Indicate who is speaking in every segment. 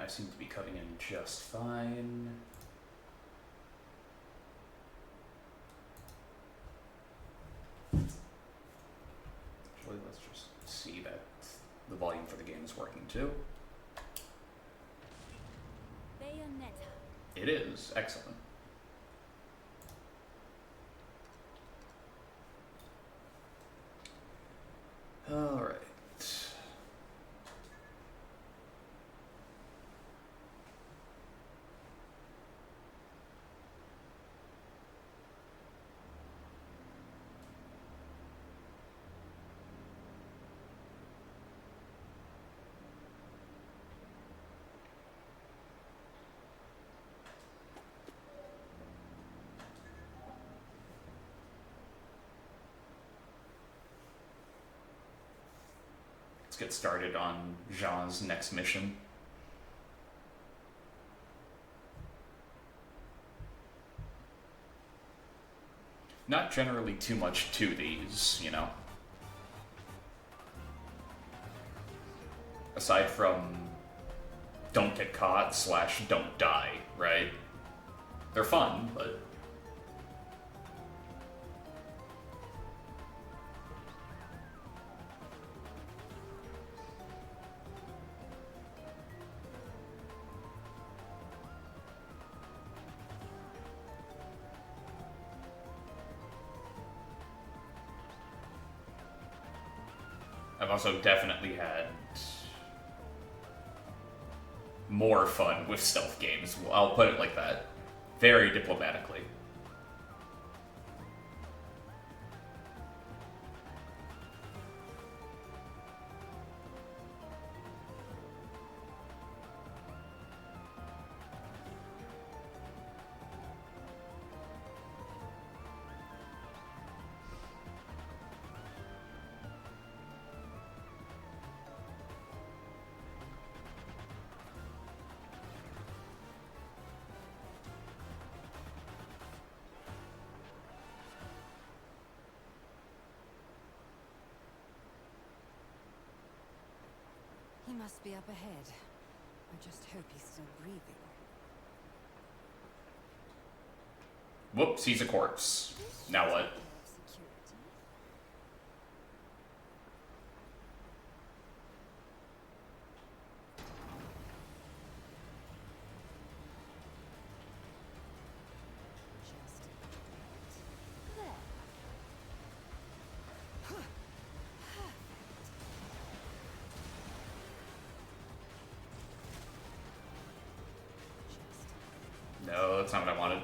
Speaker 1: I seem to be cutting in just fine. Actually, let's just see that the volume for the game is working too.
Speaker 2: Bayonetta.
Speaker 1: It is. Excellent. Alright. Let's get started on Jean's next mission. Not generally too much to these, you know. Aside from don't get caught / don't die, right? They're fun, but... I've also definitely had more fun with stealth games. I'll put it like that. Very diplomatically.
Speaker 2: He must be up ahead. I just hope he's still breathing.
Speaker 1: Whoops, he's a corpse. Now what? No, that's not what I wanted.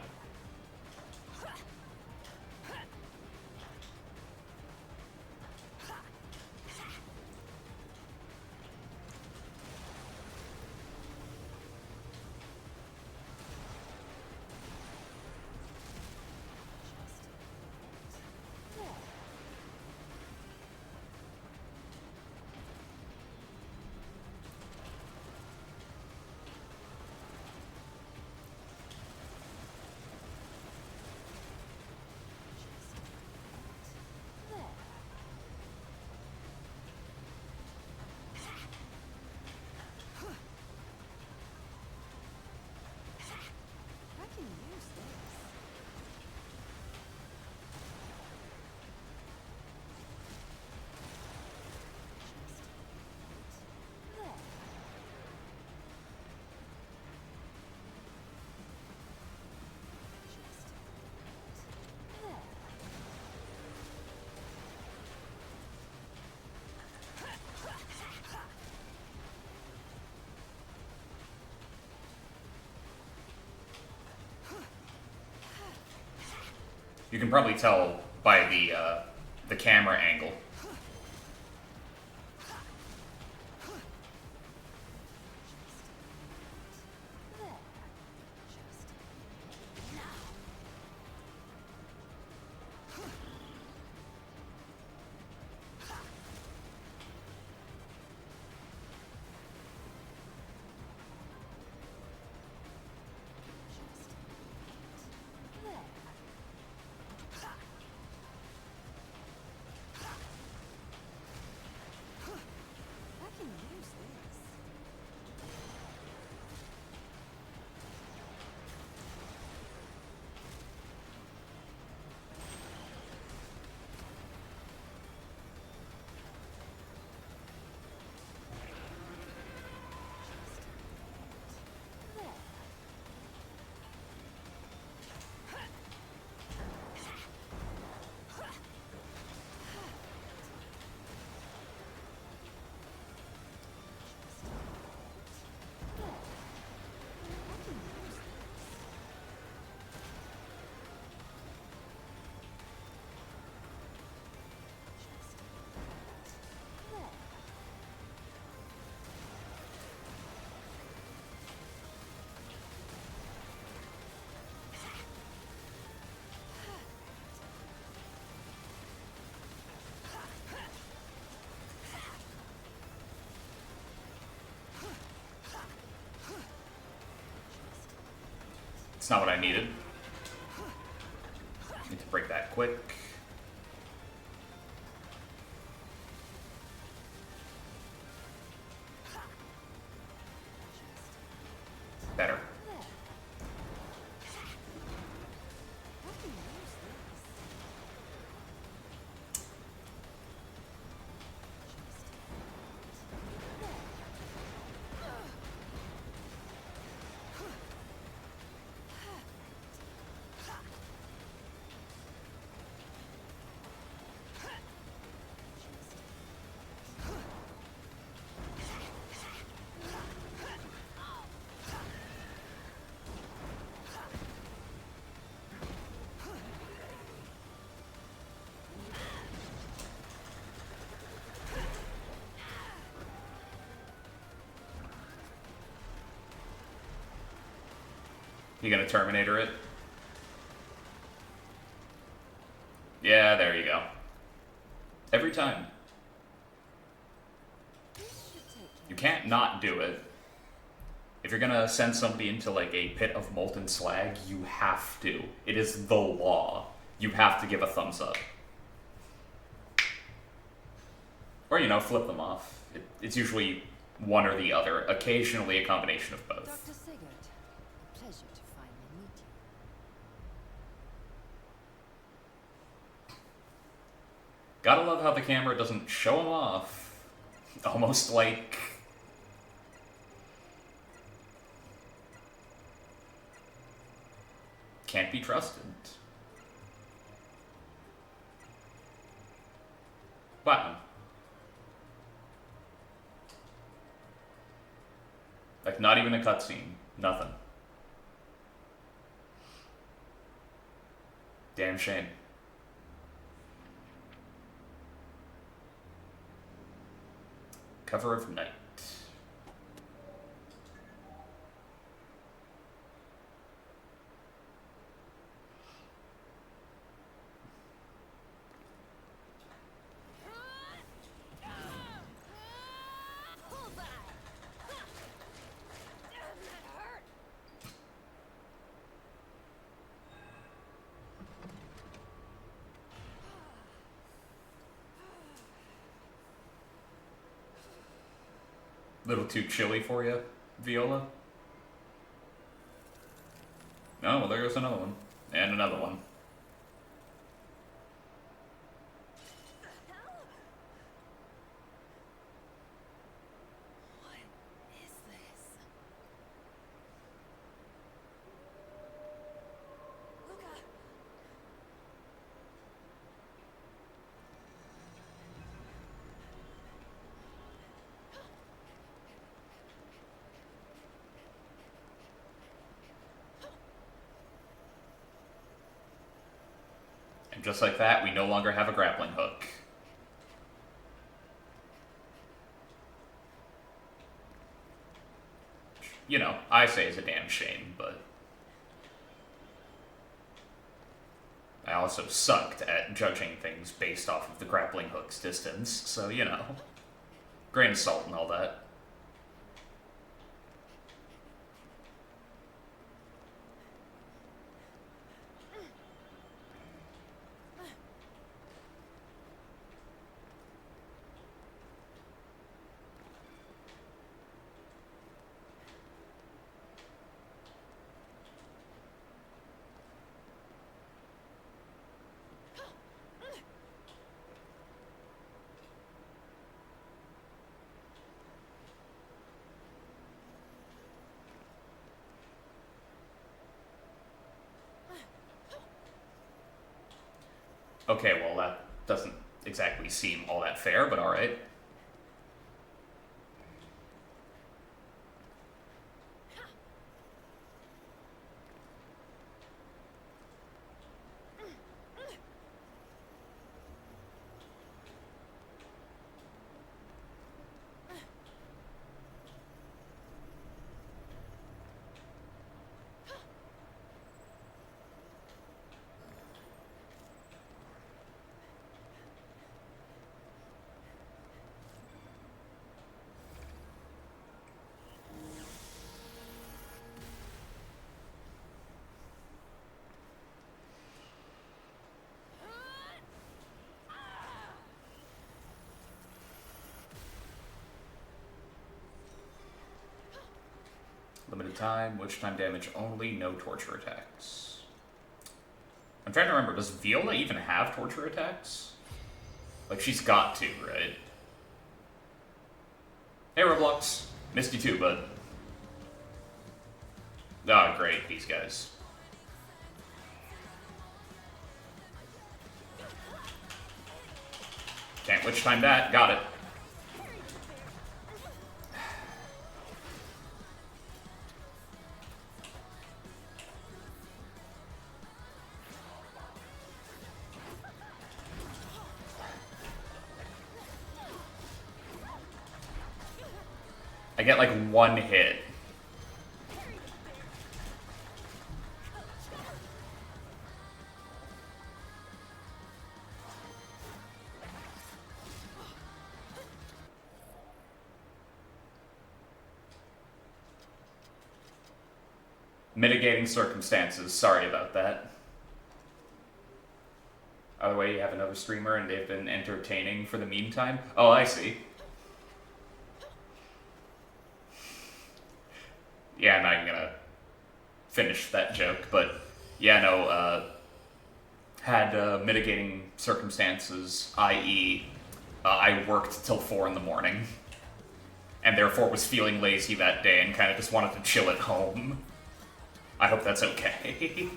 Speaker 1: You can probably tell by the camera angle. It's not what I needed. Need to break that quick. Better. You gonna Terminator it? Yeah, there you go. Every time. You can't not do it. If you're gonna send somebody into like a pit of molten slag, you have to. It is the law. You have to give a thumbs up. Or, you know, flip them off. It's usually one or the other, occasionally a combination of both.
Speaker 2: Dr. Sigurd, a pleasure to finally meet you.
Speaker 1: Gotta love how the camera doesn't show him off. Almost like... can't be trusted. Platinum. Like, not even a cutscene. Nothing. Damn shame. Cover of Night. Little too chilly for you, Viola? No, well, there goes another one. And another one.
Speaker 2: What is this? Luca!
Speaker 1: And just like that, we no longer have a grappling hook. You know, I say it's a damn shame, but... I also sucked at judging things based off of the grappling hook's distance, so, you know. Grain of salt and all that. Okay, well, that doesn't exactly seem all that fair, but alright. Limited time, witch time damage only, no torture attacks. I'm trying to remember, does Viola even have torture attacks? Like, she's got to, right? Hey, Roblox. Missed you too, bud. Ah, oh, great, these guys. Can't witch time that, got it. I get like one hit. Mitigating circumstances, sorry about that. Other way, you have another streamer and they've been entertaining for the meantime. Oh, I see. Yeah, I'm not even gonna finish that joke, but yeah, no, had mitigating circumstances, i.e., I worked till 4 in the morning, and therefore was feeling lazy that day and kind of just wanted to chill at home. I hope that's okay.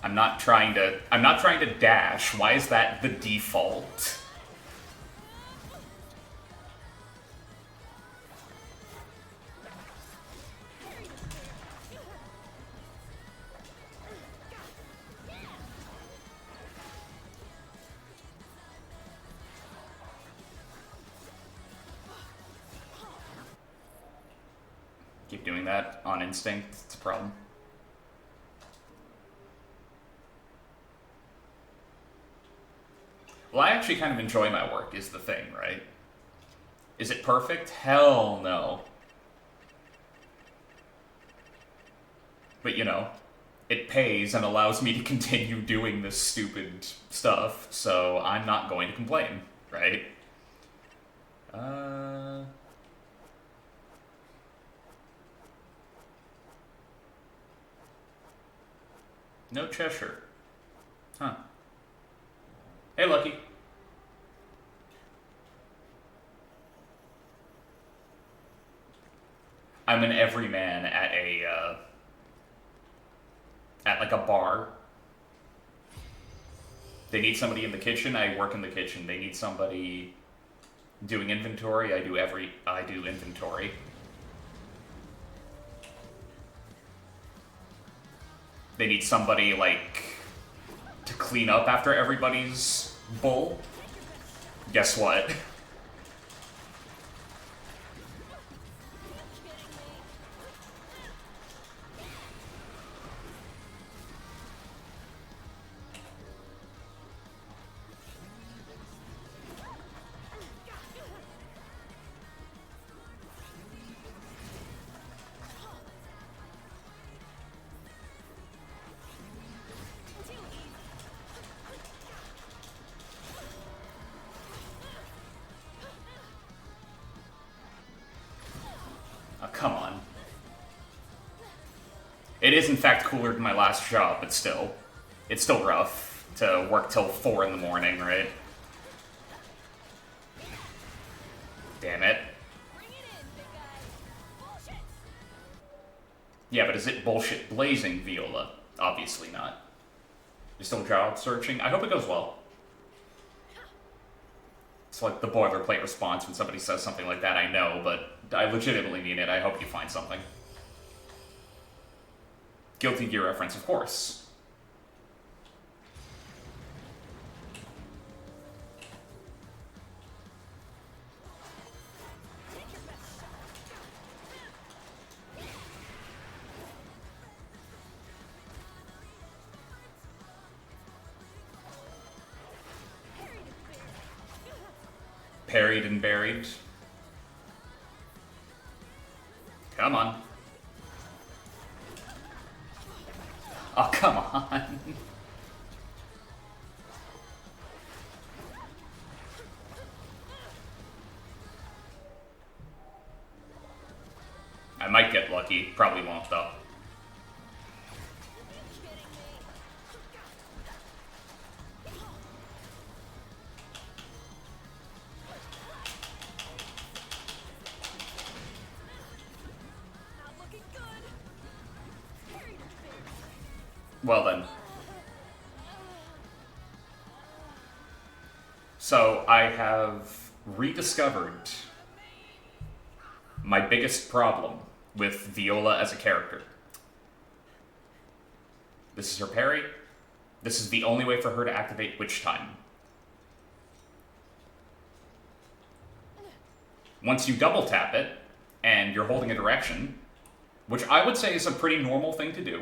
Speaker 1: I'm not trying to dash. Why is that the default? Keep doing that on instinct, it's a problem. Well, I actually kind of enjoy my work, is the thing, right? Is it perfect? Hell no. But, you know, it pays and allows me to continue doing this stupid stuff, so I'm not going to complain, right? No Cheshire. Huh. Hey, Lucky. I'm an everyman at a, at like a bar. They need somebody in the kitchen, I work in the kitchen. They need somebody doing inventory, I do inventory. They need somebody, like, to clean up after everybody's bull. Guess what? Come on. It is in fact cooler than my last job, but still. It's still rough to work till 4 in the morning, right? Damn it. Yeah, but is it bullshit blazing, Viola? Obviously not. You're still job searching? I hope it goes well. It's like the boilerplate response when somebody says something like that, I know, but I legitimately mean it. I hope you find something. Guilty Gear reference, of course. Parried and buried. Come on. Oh, come on. I might get lucky. Probably won't, though. Well then. So I have rediscovered my biggest problem with Viola as a character. This is her parry. This is the only way for her to activate Witch Time. Once you double tap it, and you're holding a direction, which I would say is a pretty normal thing to do,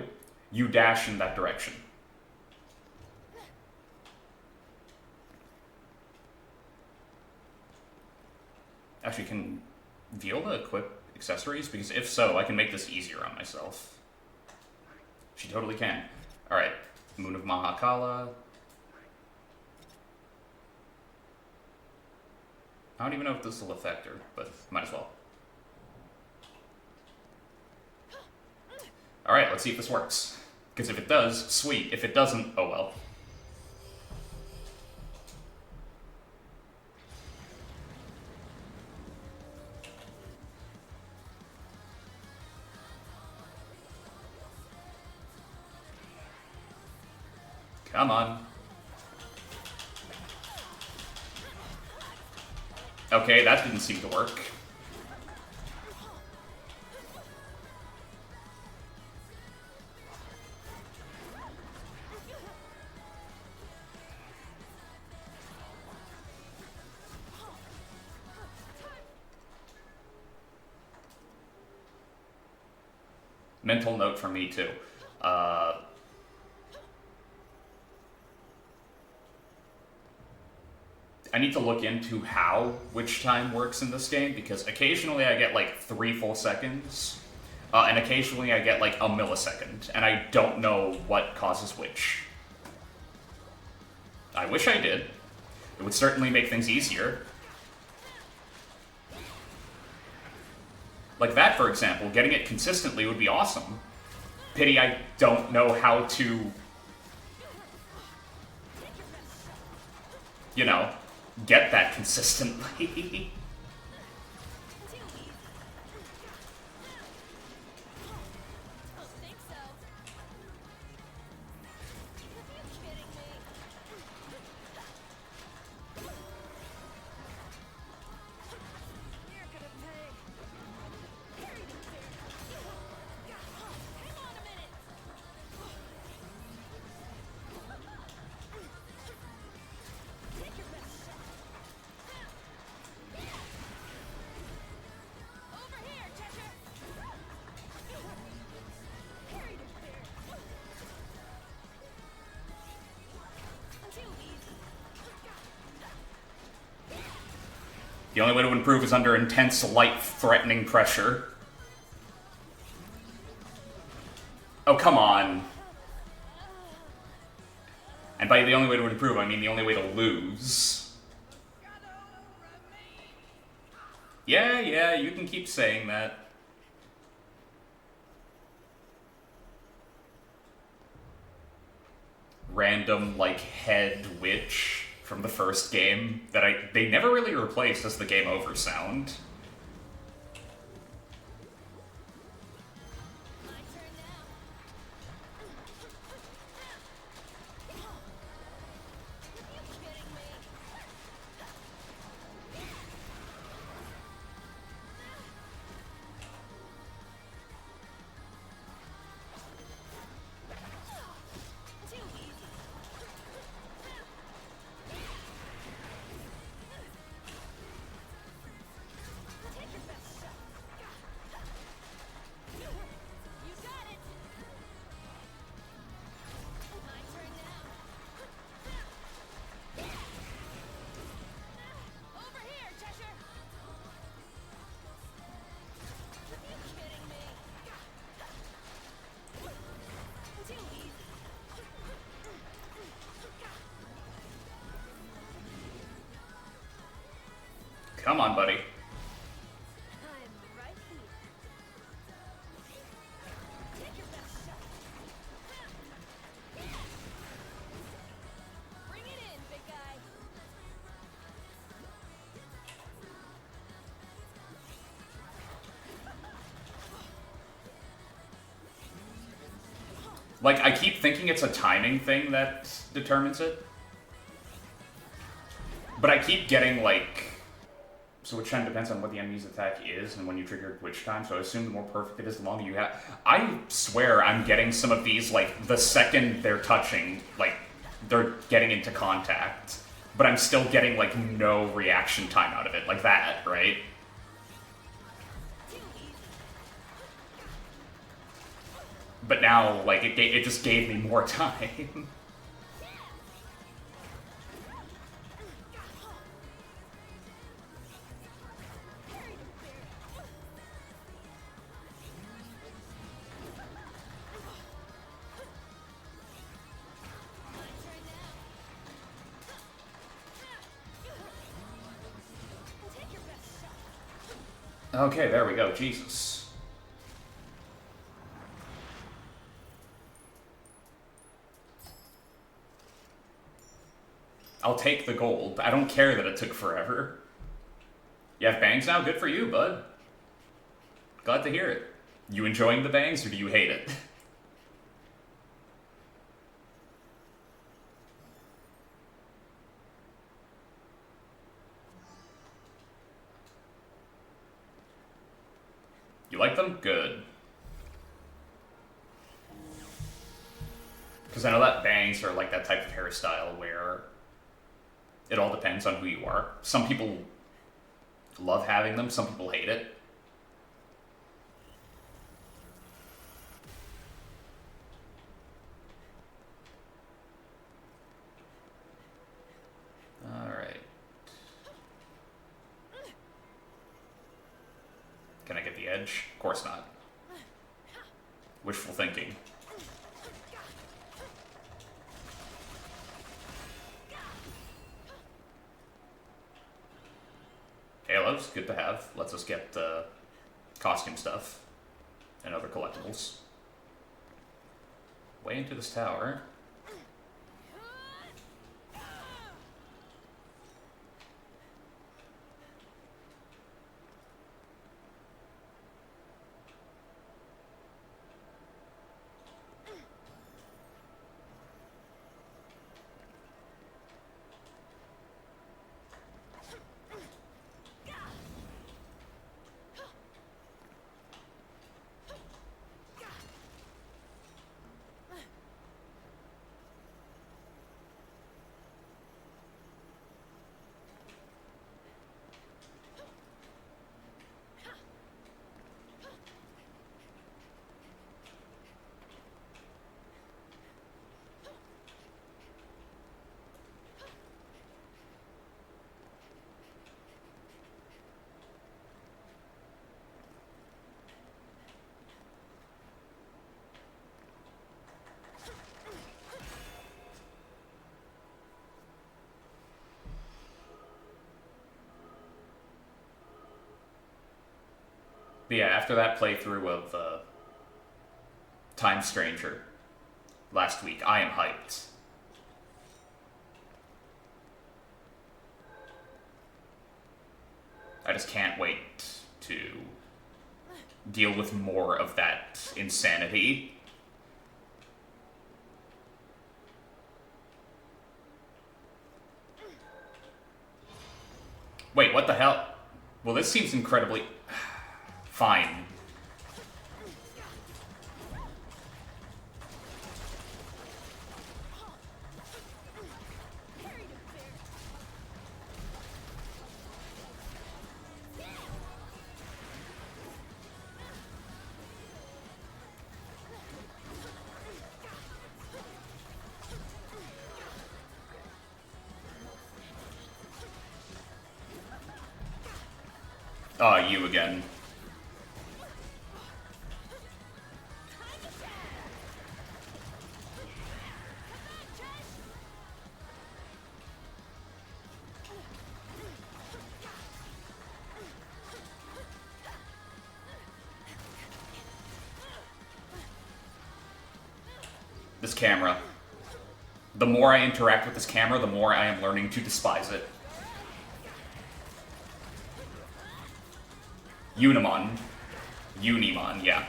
Speaker 1: you dash in that direction. Actually, can Viola equip accessories? Because if so, I can make this easier on myself. She totally can. Alright, Moon of Mahakala. I don't even know if this will affect her, but might as well. Alright, let's see if this works. Because if it does, sweet. If it doesn't, oh well. Come on. Okay, that didn't seem to work. Mental note from me, too. I need to look into how Witch Time works in this game, because occasionally I get like 3 full seconds, and occasionally I get like a millisecond, and I don't know what causes which. I wish I did. It would certainly make things easier. Like that, for example, getting it consistently would be awesome. Pity I don't know how to, you know, get that consistently. The only way to improve is under intense, life-threatening pressure. Oh, come on. And by the only way to improve, I mean the only way to lose. Yeah, you can keep saying that. Random, like, head witch from the first game that they never really replaced as the game over sound. Come on, buddy.
Speaker 2: I'm right here. Take your best shot. Bring it in, big guy.
Speaker 1: Like, I keep thinking it's a timing thing that determines it. But I keep getting, like... So which time depends on what the enemy's attack is and when you trigger which time, so I assume the more perfect it is, the longer you have... I swear I'm getting some of these, like, the second they're touching, like, they're getting into contact. But I'm still getting, like, no reaction time out of it. Like that, right? But now, like, it just gave me more time. Okay, there we go. Jesus. I'll take the gold. I don't care that it took forever. You have bangs now? Good for you, bud. Glad to hear it. You enjoying the bangs, or do you hate it? You like them? Good. Because I know that bangs are like that type of hairstyle where it all depends on who you are. Some people love having them, some people hate it. Alright. Can I get the edge? Of course not. Wishful thinking. Halos, good to have. Lets us get costume stuff and other collectibles. Way into this tower. But yeah, after that playthrough of Time Stranger last week, I am hyped. I just can't wait to deal with more of that insanity. Wait, what the hell? Well, this seems incredibly... Fine. Ah, you again. This camera. The more I interact with this camera, the more I am learning to despise it. Unimon. Unimon, yeah.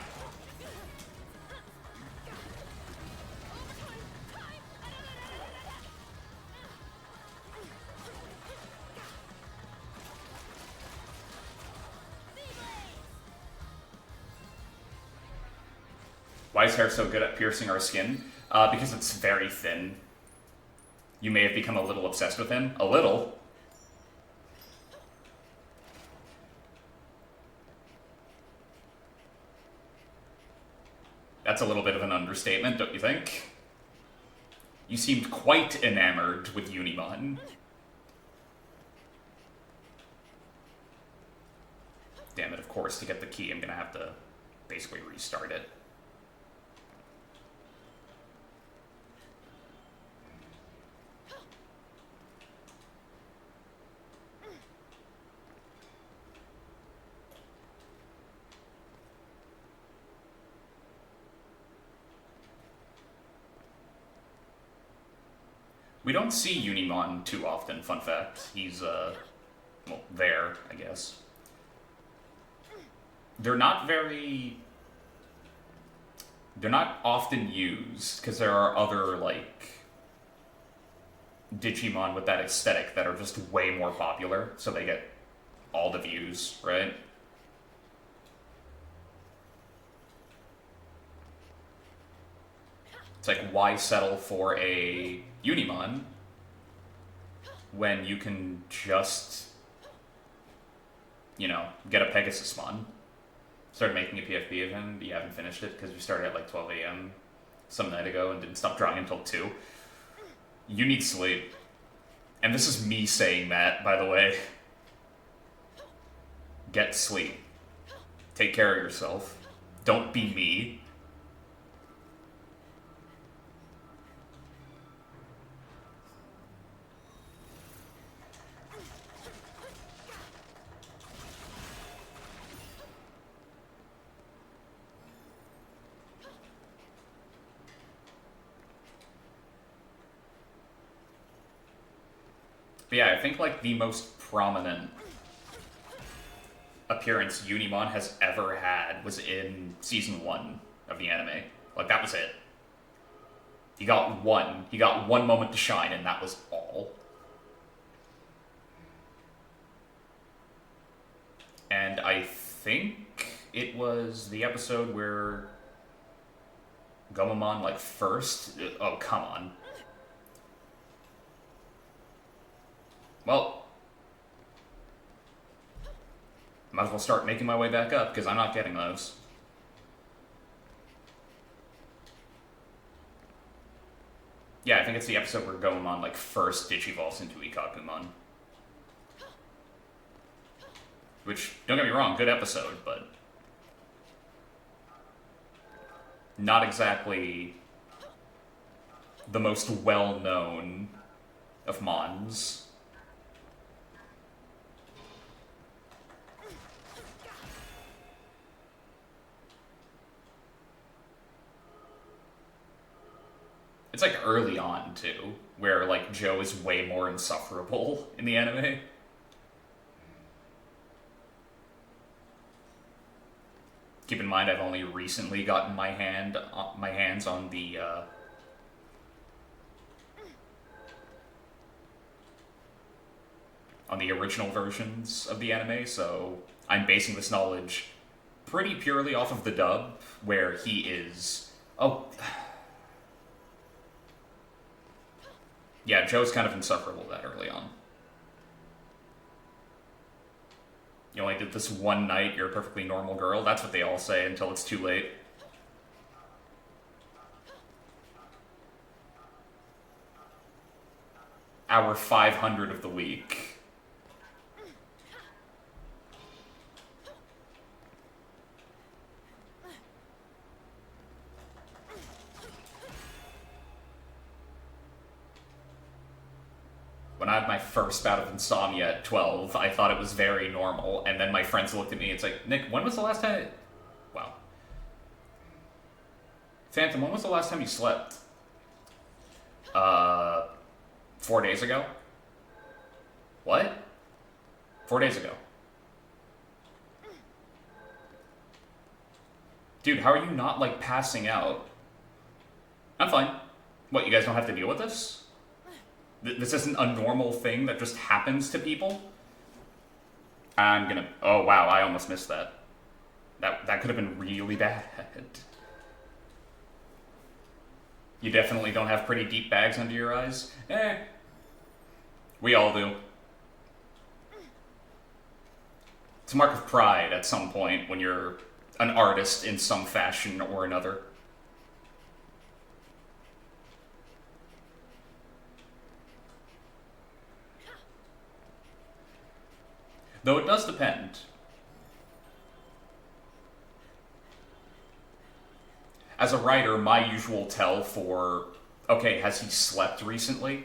Speaker 1: Why is hair so good at piercing our skin? Because it's very thin. You may have become a little obsessed with him. A little. That's a little bit of an understatement, don't you think? You seemed quite enamored with Unimon. Damn it, of course, to get the key, I'm gonna have to basically restart it. We don't see Unimon too often, fun fact. He's, well, there, I guess. They're not often used, because there are other, like, Digimon with that aesthetic that are just way more popular, so they get all the views, right? It's like, why settle for a Unimon when you can just, you know, get a Pegasusmon? Started making a PFP of him, but you haven't finished it because you started at like 12 a.m. some night ago and didn't stop drawing until 2. You need sleep. And this is me saying that, by the way. Get sleep. Take care of yourself. Don't be me. But yeah, I think like the most prominent appearance Unimon has ever had was in season 1 of the anime. Like, that was it. He got one moment to shine, and that was all. And I think it was the episode where Gomamon, like, first... Oh, come on. Well, might as well start making my way back up, because I'm not getting those. Yeah, I think it's the episode where Gomamon, like, first Digivolves into Ikakumon. Which, don't get me wrong, good episode, but... not exactly the most well-known of Mons. It's like early on, too, where like Joe is way more insufferable in the anime. Keep in mind, I've only recently gotten my hands on the original versions of the anime, so I'm basing this knowledge pretty purely off of the dub, where he is... Oh... Yeah, Joe's kind of insufferable that early on. You only did this one night, you're a perfectly normal girl. That's what they all say until it's too late. Hour 500 of the week. When I had my first bout of insomnia at 12, I thought it was very normal, and then my friends looked at me and it's like, Nick, when was the last time... Wow. Phantom, when was the last time you slept? Uh, 4 days ago? What? 4 days ago. Dude, how are you not, like, passing out? I'm fine. What, you guys don't have to deal with this? This isn't a normal thing that just happens to people? I'm gonna... Oh, wow, I almost missed that. That could have been really bad. You definitely don't have pretty deep bags under your eyes? Eh. We all do. It's a mark of pride at some point when you're an artist in some fashion or another. Though it does depend. As a writer, my usual tell for, okay, has he slept recently?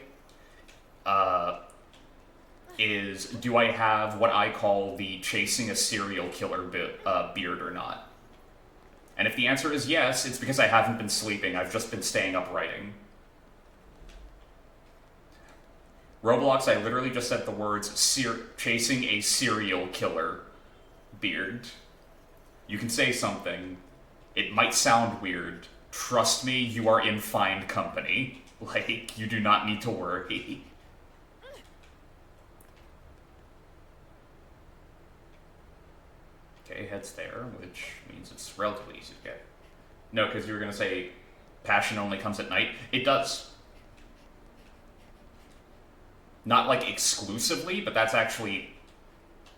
Speaker 1: Is, do I have what I call the chasing a serial killer beard or not? And if the answer is yes, it's because I haven't been sleeping, I've just been staying up writing. Roblox, I literally just said the words, chasing a serial killer beard. You can say something. It might sound weird. Trust me, you are in fine company. Like, you do not need to worry. Okay, head's there, which means it's relatively easy to get. No, because you were going to say passion only comes at night. It does. Not, like, exclusively, but that's actually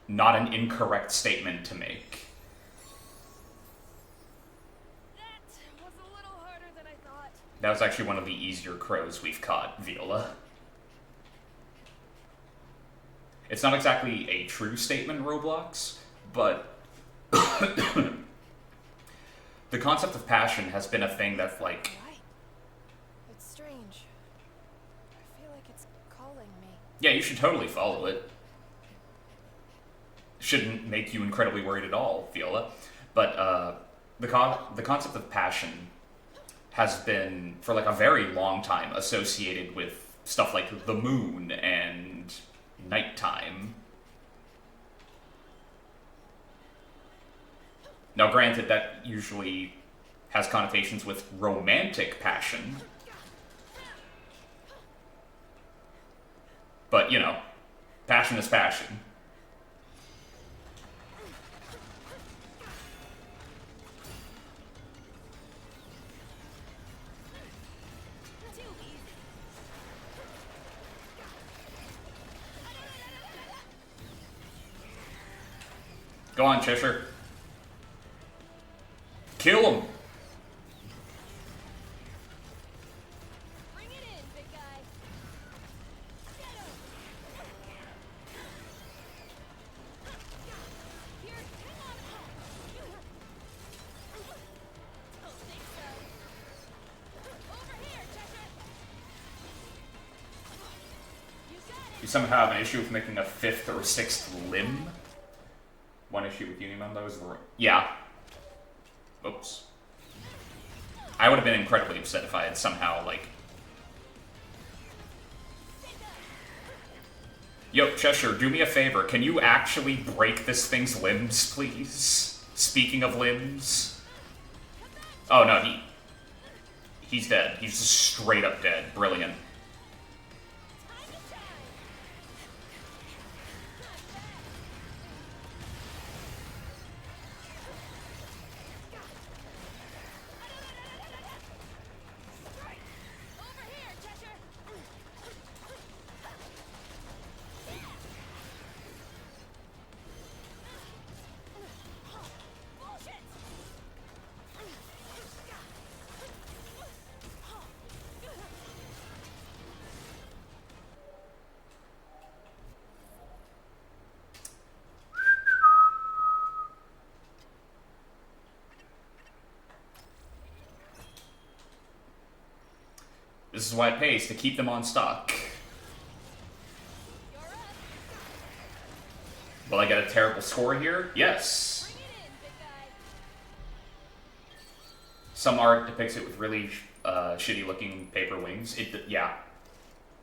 Speaker 1: not an incorrect statement to make.
Speaker 3: That was a little harder than I thought.
Speaker 1: That was actually one of the easier crows we've caught, Viola. It's not exactly a true statement, Roblox, but the concept of passion has been a thing that's like...
Speaker 3: Why? It's strange. I feel like it's calling me.
Speaker 1: Yeah, you should totally follow it. Shouldn't make you incredibly worried at all, Viola. But the concept of passion has been, for like a very long time, associated with stuff like the moon and nighttime. Now, granted, that usually has connotations with romantic passion. But, you know, passion is passion. Go on, Cheshire. Kill him!
Speaker 3: Bring it in, big guy. Get him. Here, hang on. Don't think so. Over here, Cheshire. You got it.
Speaker 1: You somehow have an issue with making a 5th or 6th limb? One issue with Unimon, though, is the... Yeah. Oops. I would have been incredibly upset if I had somehow, like... Yo, Cheshire, do me a favor. Can you actually break this thing's limbs, please? Speaking of limbs... Oh, no, he's dead. He's just straight up dead. Brilliant. This is why it pays to keep them on stock. Will I get a terrible score here? Yes. Some art depicts it with really shitty looking paper wings. Yeah.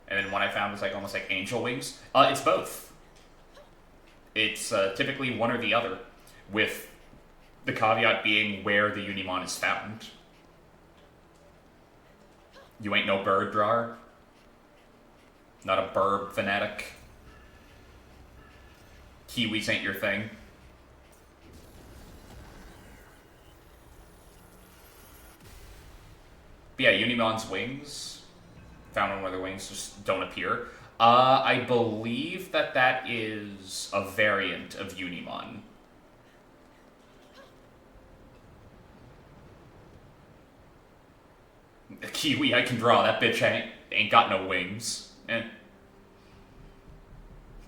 Speaker 1: And then one I found was like almost like angel wings. It's both. It's typically one or the other, with the caveat being where the Unimon is found. You ain't no bird drawer. Not a burb fanatic. Kiwis ain't your thing. But yeah, Unimon's wings, found on where the wings just don't appear. I believe that is a variant of Unimon. A Kiwi I can draw, that bitch ain't got no wings. I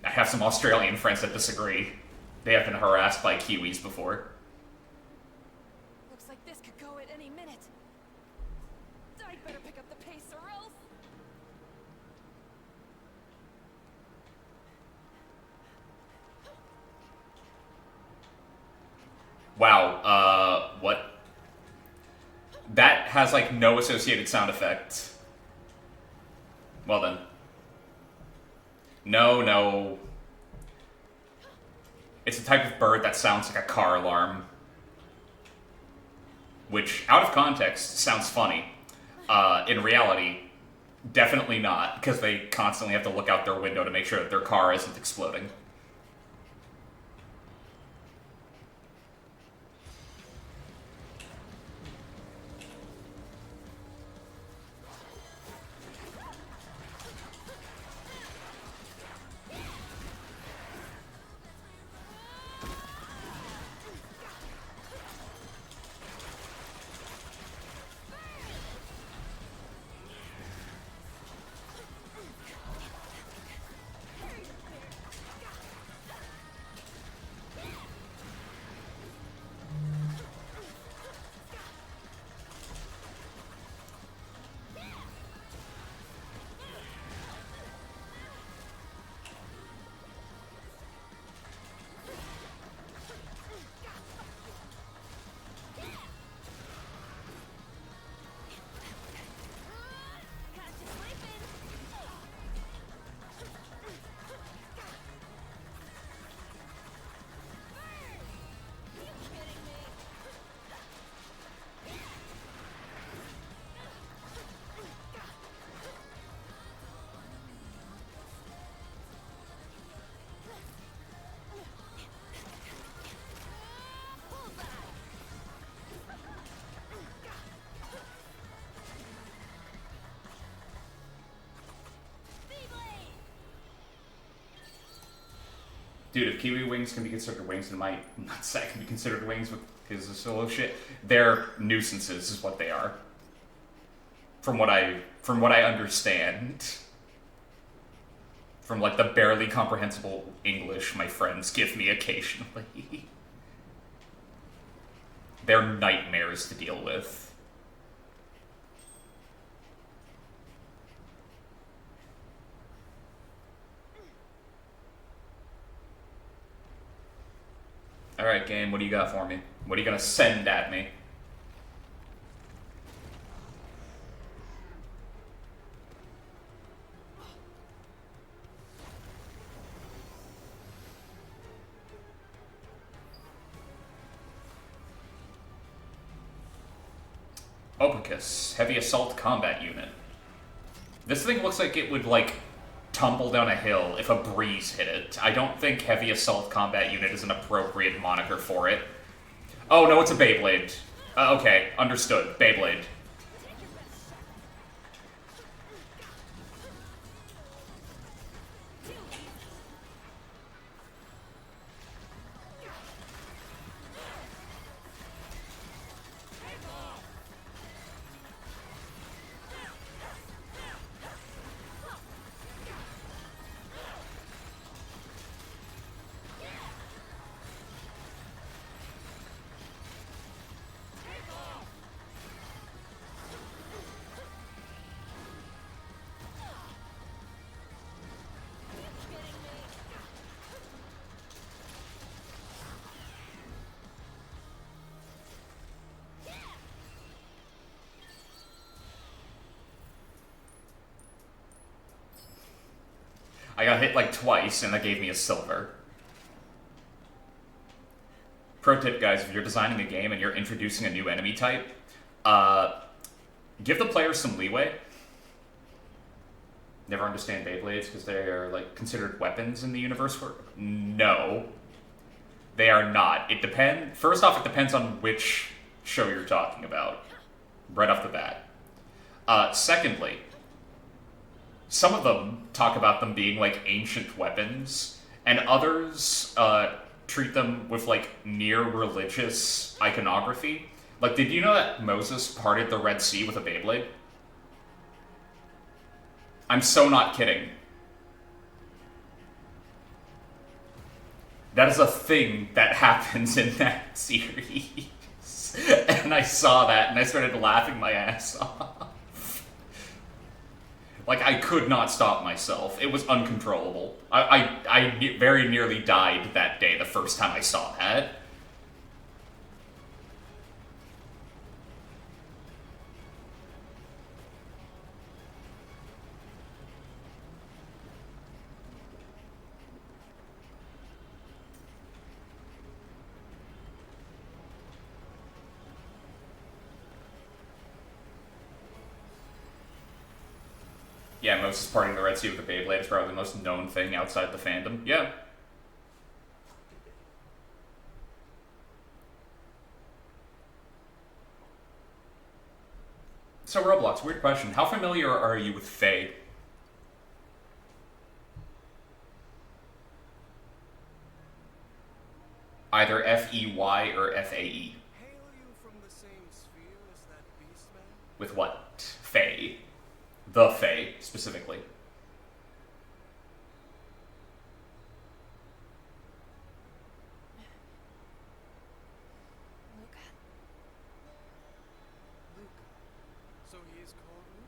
Speaker 1: have some Australian friends that disagree. They have been harassed by Kiwis before.
Speaker 3: Looks like this could go at any minute. I'd better pick up the pace or else.
Speaker 1: Wow, what? That has, like, no associated sound effect. Well then. No. It's a type of bird that sounds like a car alarm. Which, out of context, sounds funny. In reality, definitely not, because they constantly have to look out their window to make sure that their car isn't exploding. Dude, if Kiwi wings can be considered wings, then my nutsack can be considered wings with his solo shit. They're nuisances, is what they are. From what I understand. From like the barely comprehensible English my friends give me occasionally. They're nightmares to deal with. Alright, game, what do you got for me? What are you gonna send at me? Opicus, heavy assault combat unit. This thing looks like it would, like, tumble down a hill if a breeze hit it. I don't think heavy assault combat unit is an appropriate moniker for it. Oh, no, it's a Beyblade. Okay, understood. Beyblade. I got hit like twice, and that gave me a silver. Pro tip, guys, if you're designing a game and you're introducing a new enemy type, give the players some leeway. Never understand Beyblades because they are like considered weapons in the universe. No, they are not. It depends. First off, it depends on which show you're talking about. Right off the bat. Secondly, some of them talk about them being like ancient weapons, and others treat them with like near religious iconography. Like, did you know that Moses parted the Red Sea with a Beyblade? I'm so not kidding. That is a thing that happens in that series. And I saw that and I started laughing my ass off. Like, I could not stop myself. It was uncontrollable. I very nearly died that day the first time I saw that. Yeah, Moses parting the Red Sea with a Beyblade is probably the most known thing outside the fandom. Yeah. So Roblox, weird question. How familiar are you with Faye? Either F-E-Y or F-A-E.
Speaker 4: Hail you from the same sphere as that beastman?
Speaker 1: With what? Faye. The Faye, specifically.
Speaker 3: Luca.
Speaker 4: Luca. So he is called Luca?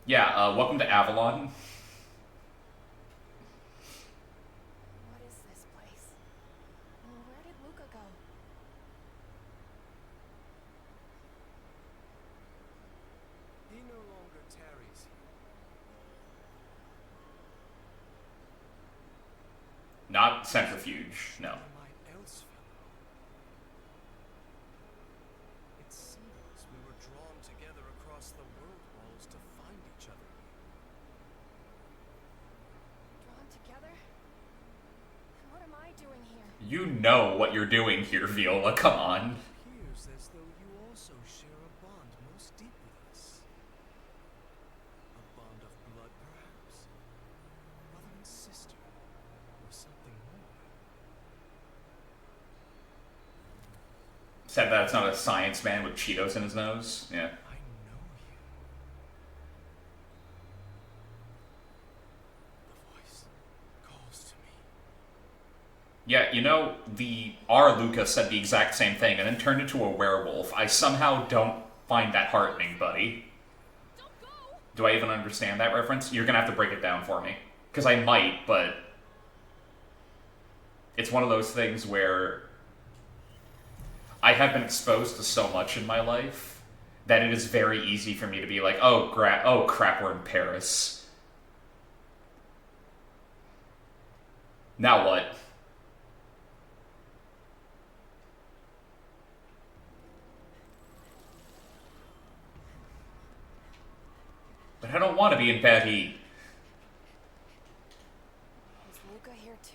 Speaker 1: Yeah, welcome to Avalon.
Speaker 3: What is this place? And where did Luca go?
Speaker 4: He no longer tarries here.
Speaker 1: Not Centrifuge, no.
Speaker 4: Am I else fellow? It seems we were drawn together across the world walls to find each other.
Speaker 3: Drawn together? And what am I doing here?
Speaker 1: You know what you're doing here, Viola, come on.
Speaker 4: It appears as though you also share a bond most deep with us. A bond of blood, perhaps? Brother and sister, or something more.
Speaker 1: Said that it's not a science man with Cheetos in his nose. Yeah.
Speaker 4: I know you. The voice calls to me.
Speaker 1: Yeah, you know, our Luca said the exact same thing and then turned into a werewolf. I somehow don't find that heartening, buddy.
Speaker 3: Don't go!
Speaker 1: Do I even understand that reference? You're gonna have to break it down for me. Because I might, but... It's one of those things where... I have been exposed to so much in my life that it is very easy for me to be like, oh crap, we're in Paris. Now what? But I don't want to be in Paris.
Speaker 3: Is Luca here too?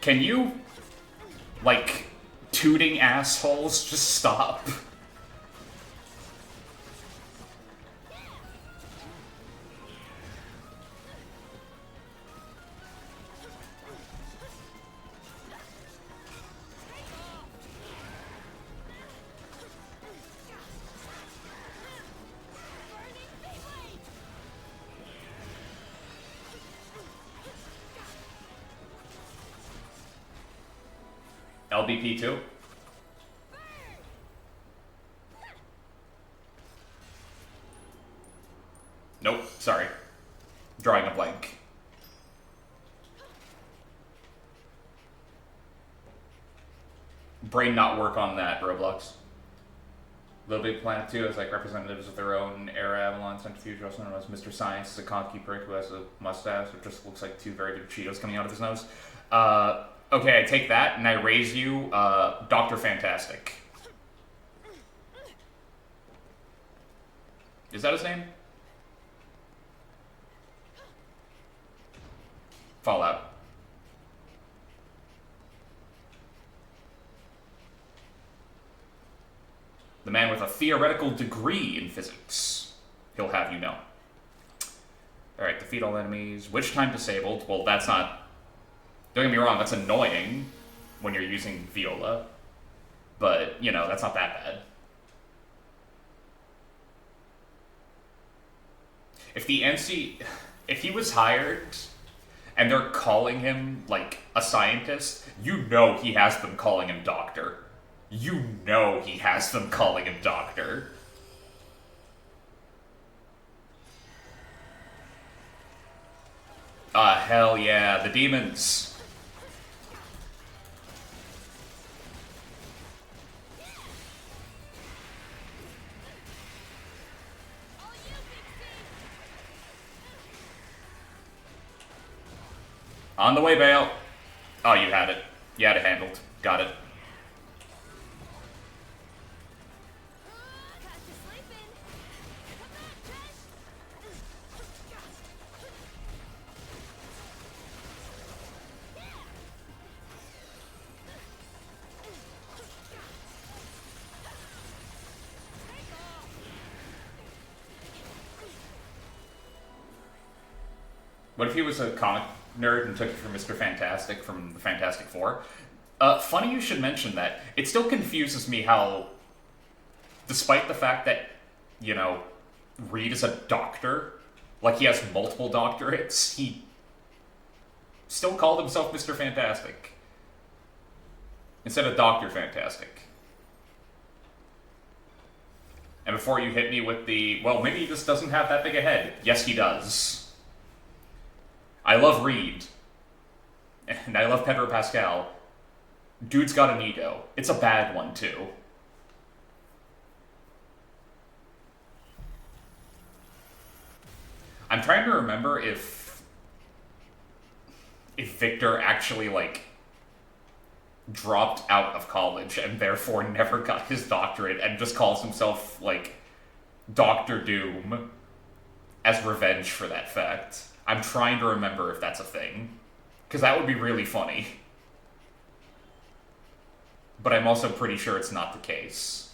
Speaker 1: Can you, like, tooting assholes just stop? LBP too? Nope, sorry. Drawing a blank. Brain not work on that, Roblox. Little Big Planet 2 has like representatives of their own era. Avalon, Centrifuge, also known as Mr. Science, is a conky prick who has a mustache, which just looks like two very big Cheetos coming out of his nose. Okay, I take that and I raise you Dr. Fantastic. Is that his name? Fallout. The man with a theoretical degree in physics. He'll have you know. Alright, defeat all enemies. Witch time disabled. Well, that's not... Don't get me wrong, that's annoying when you're using Viola. But, you know, that's not that bad. If the NC... If he was hired and they're calling him, like, a scientist, you know he has them calling him doctor. You know he has them calling him doctor. Hell yeah, the demons. On the way, Bale. Oh, you had it. You had it handled. Got it. What if he was a comic nerd and took it from Mr. Fantastic from the Fantastic Four? Funny you should mention that. It still confuses me how, despite the fact that, you know, Reed is a doctor, like he has multiple doctorates, he still called himself Mr. Fantastic instead of Dr. Fantastic. And before you hit me with the, well, maybe he just doesn't have that big a head. Yes, he does. I love Reed. And I love Pedro Pascal. Dude's got an ego. It's a bad one, too. I'm trying to remember if Victor actually, like, dropped out of college and therefore never got his doctorate and just calls himself, like, Dr. Doom as revenge for that fact. I'm trying to remember if that's a thing, because that would be really funny. But I'm also pretty sure it's not the case.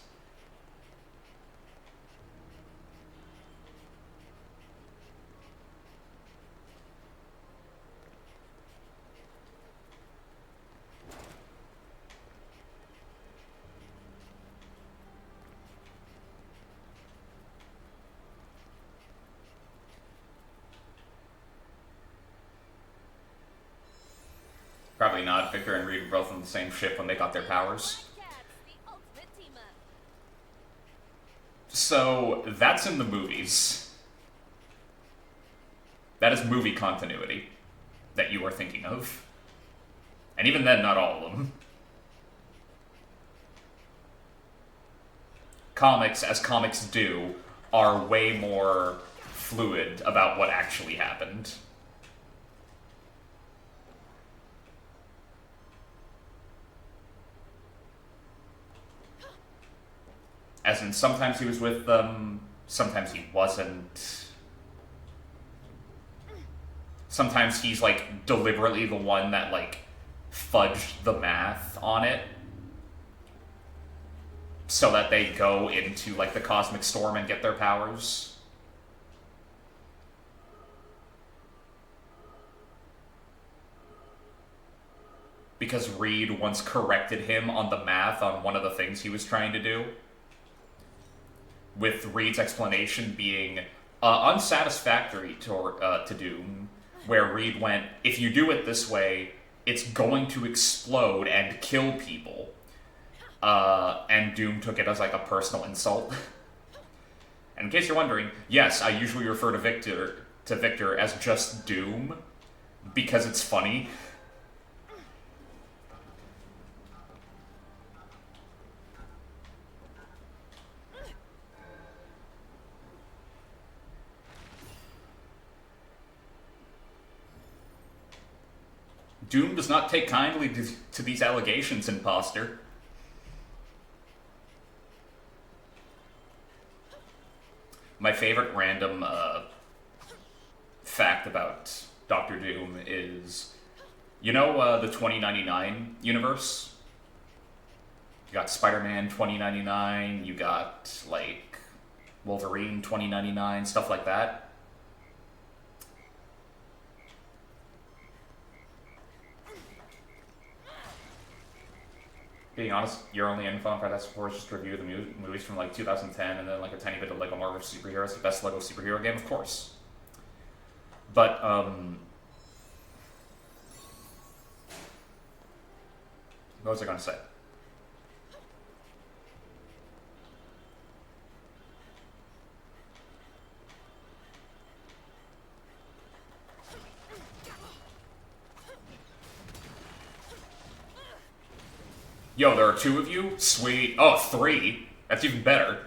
Speaker 1: Probably not. Victor and Reed were both on the same ship when they got their powers. So, that's in the movies. That is movie continuity that you are thinking of. And even then, not all of them. Comics, as comics do, are way more fluid about what actually happened. As in, sometimes he was with them, sometimes he wasn't. Sometimes he's, like, deliberately the one that, like, fudged the math on it. So that they go into, like, the cosmic storm and get their powers. Because Reed once corrected him on the math on one of the things he was trying to do. With Reed's explanation being unsatisfactory to Doom, where Reed went, if you do it this way, it's going to explode and kill people. And Doom took it as like a personal insult. And in case you're wondering, yes, I usually refer to Victor as just Doom because it's funny. Doom does not take kindly to these allegations, imposter. My favorite random fact about Doctor Doom is, you know, the 2099 universe? You got Spider-Man 2099, you got, like, Wolverine 2099, stuff like that. Being honest, your only info on Fantastic Four is just a review of the movies from like 2010 and then like a tiny bit of Lego Marvel Superheroes, the best Lego superhero game, of course. But, what was I gonna say? Yo, there are 2 of you? Sweet. Oh, 3. That's even better.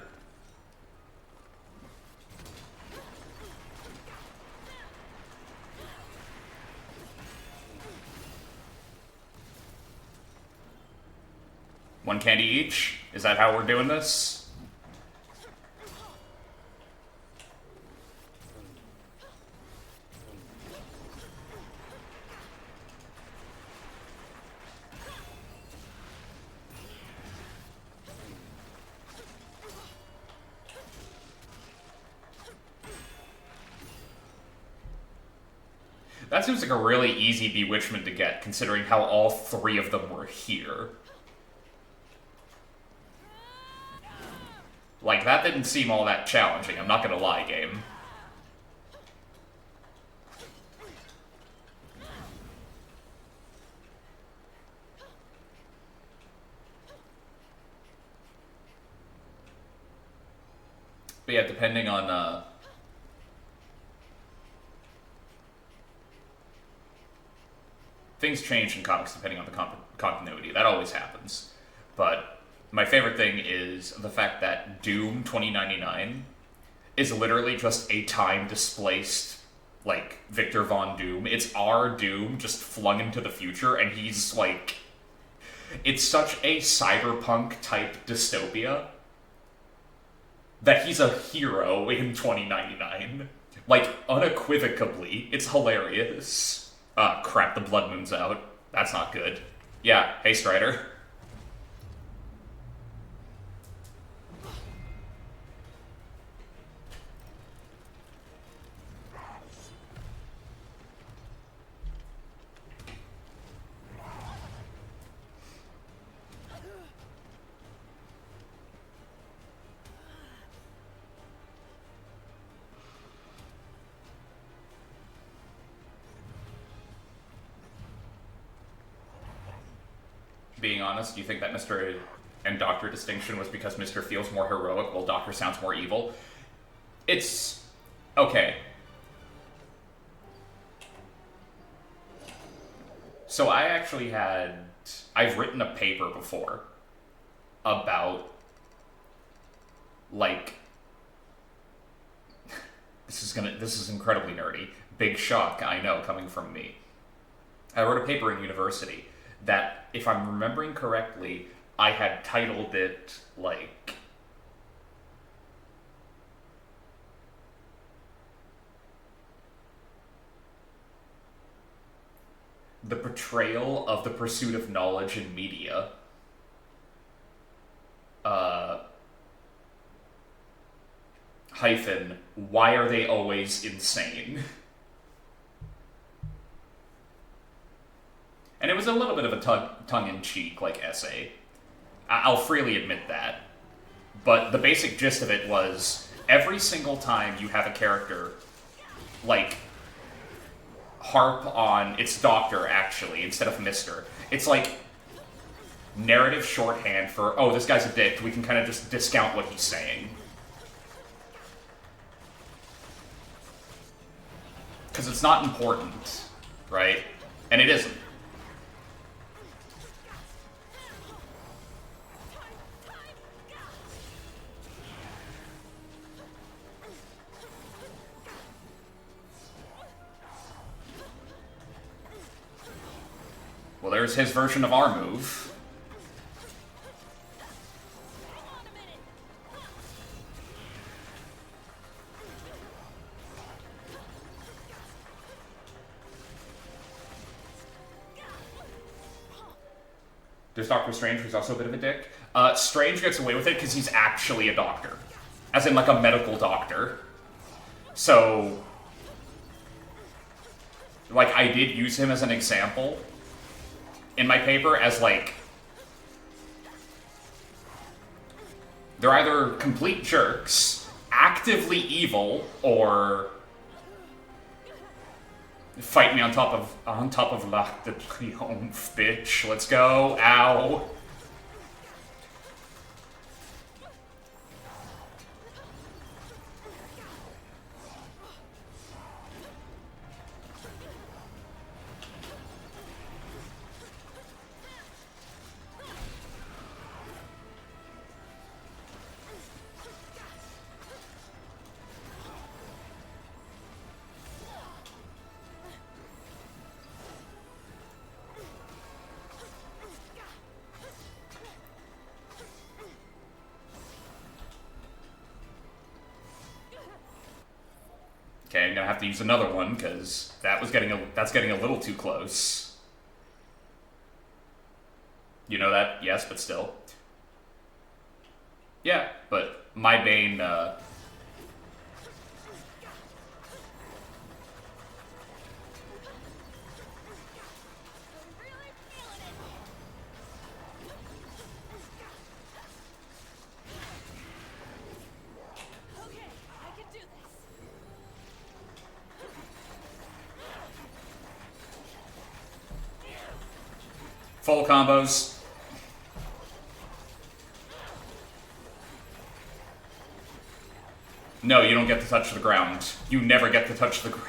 Speaker 1: One candy each? Is that how we're doing this? That seems like a really easy bewitchment to get, considering how all 3 of them were here. Like, that didn't seem all that challenging, I'm not gonna lie, game. But yeah, depending on, things change in comics depending on the continuity. That always happens. But my favorite thing is the fact that Doom 2099 is literally just a time-displaced, like, Victor Von Doom. It's our Doom just flung into the future, and he's, like... It's such a cyberpunk-type dystopia that he's a hero in 2099. Like, unequivocally. It's hilarious. Crap, the blood moon's out. That's not good. Yeah, hey Strider. Being honest, do you think that Mr. and Doctor distinction was because Mr. feels more heroic while Doctor sounds more evil? It's... okay. So I actually had... I've written a paper before about, like... This is incredibly nerdy. Big shock, I know, coming from me. I wrote a paper in university that, if I'm remembering correctly, I had titled it, like... The Portrayal of the Pursuit of Knowledge in Media. Hyphen, why are they always insane? And it was a little bit of a tongue-in-cheek, like, essay. I'll freely admit that. But the basic gist of it was, every single time you have a character, like, harp on it's Doctor, actually, instead of Mister. It's like narrative shorthand for, oh, this guy's a dick. We can kind of just discount what he's saying. Because it's not important, right? And it isn't. Well, there's his version of our move. There's Doctor Strange, who's also a bit of a dick. Strange gets away with it because he's actually a doctor. As in, like, a medical doctor. So, like, I did use him as an example in my paper as, like, they're either complete jerks, actively evil, or fight me on top of L'Arc de Triomphe, bitch. Let's go. Ow. Okay, I'm gonna have to use another one because that's getting a little too close. You know that? Yes, but still. Yeah, but my Bane, full combos. No, you don't get to touch the ground. You never get to touch the ground.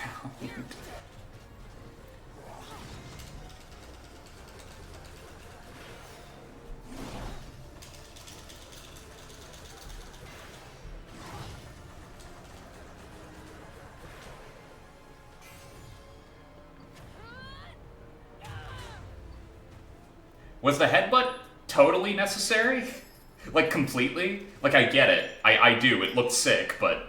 Speaker 1: Was the headbutt totally necessary? Like, completely? Like, I get it. I do. It looked sick, but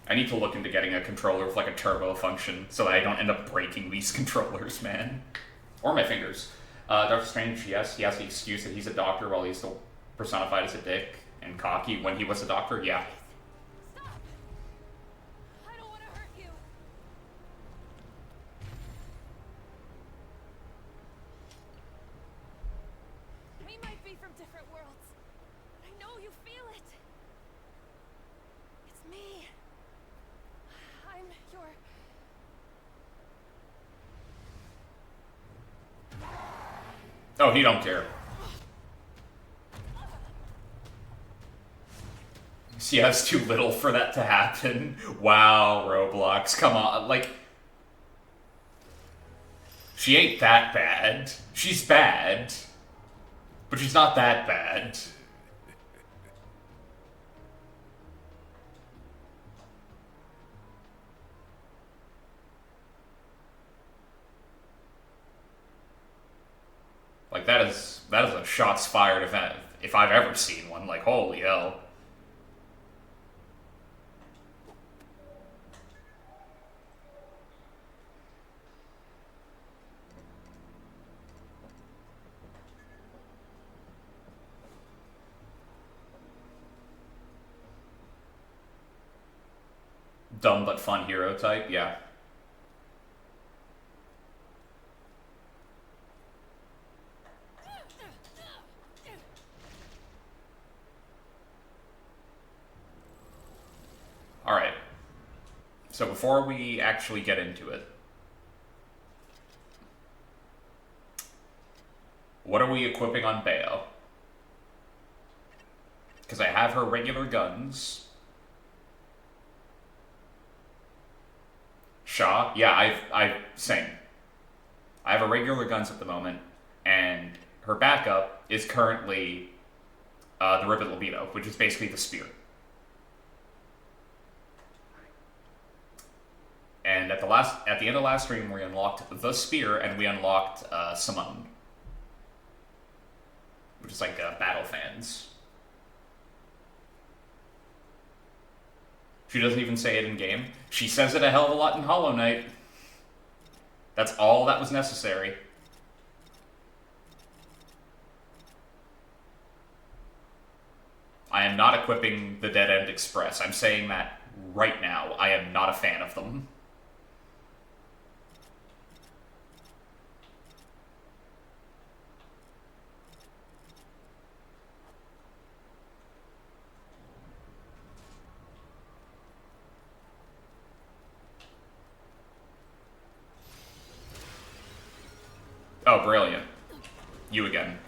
Speaker 1: I need to look into getting a controller with, like, a turbo function so that I don't end up breaking these controllers, man. Or my fingers. Doctor Strange, yes, he has the excuse that he's a doctor while he's still personified as a dick and cocky when he was a doctor, yeah. Oh, he don't care. She has too little for that to happen. Wow, Roblox, come on. Like, she ain't that bad. She's bad, but she's not that bad. Like, that is a shots fired event if I've ever seen one. Like, holy hell. Dumb but fun hero type, yeah. So before we actually get into it, what are we equipping on Bayo? Because I have her regular guns. Shaw? Yeah, same. I have her regular guns at the moment, and her backup is currently the Rivet Libido, which is basically the spear. And at the end of last stream, we unlocked the spear, and we unlocked Simone, which is like battle fans. She doesn't even say it in game. She says it a hell of a lot in Hollow Knight. That's all that was necessary. I am not equipping the Dead End Express. I'm saying that right now. I am not a fan of them. Oh, brilliant. You again.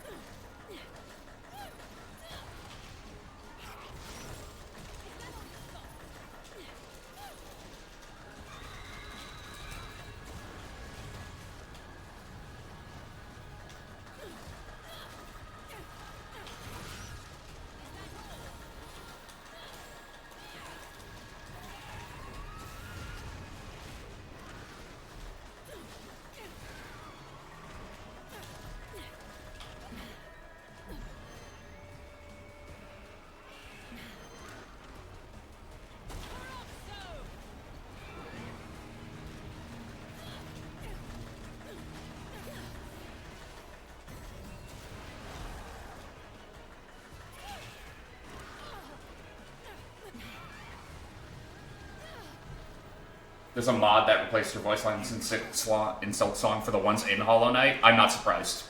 Speaker 1: There's a mod that replaced her voice lines in Silk Song for the ones in Hollow Knight. I'm not surprised.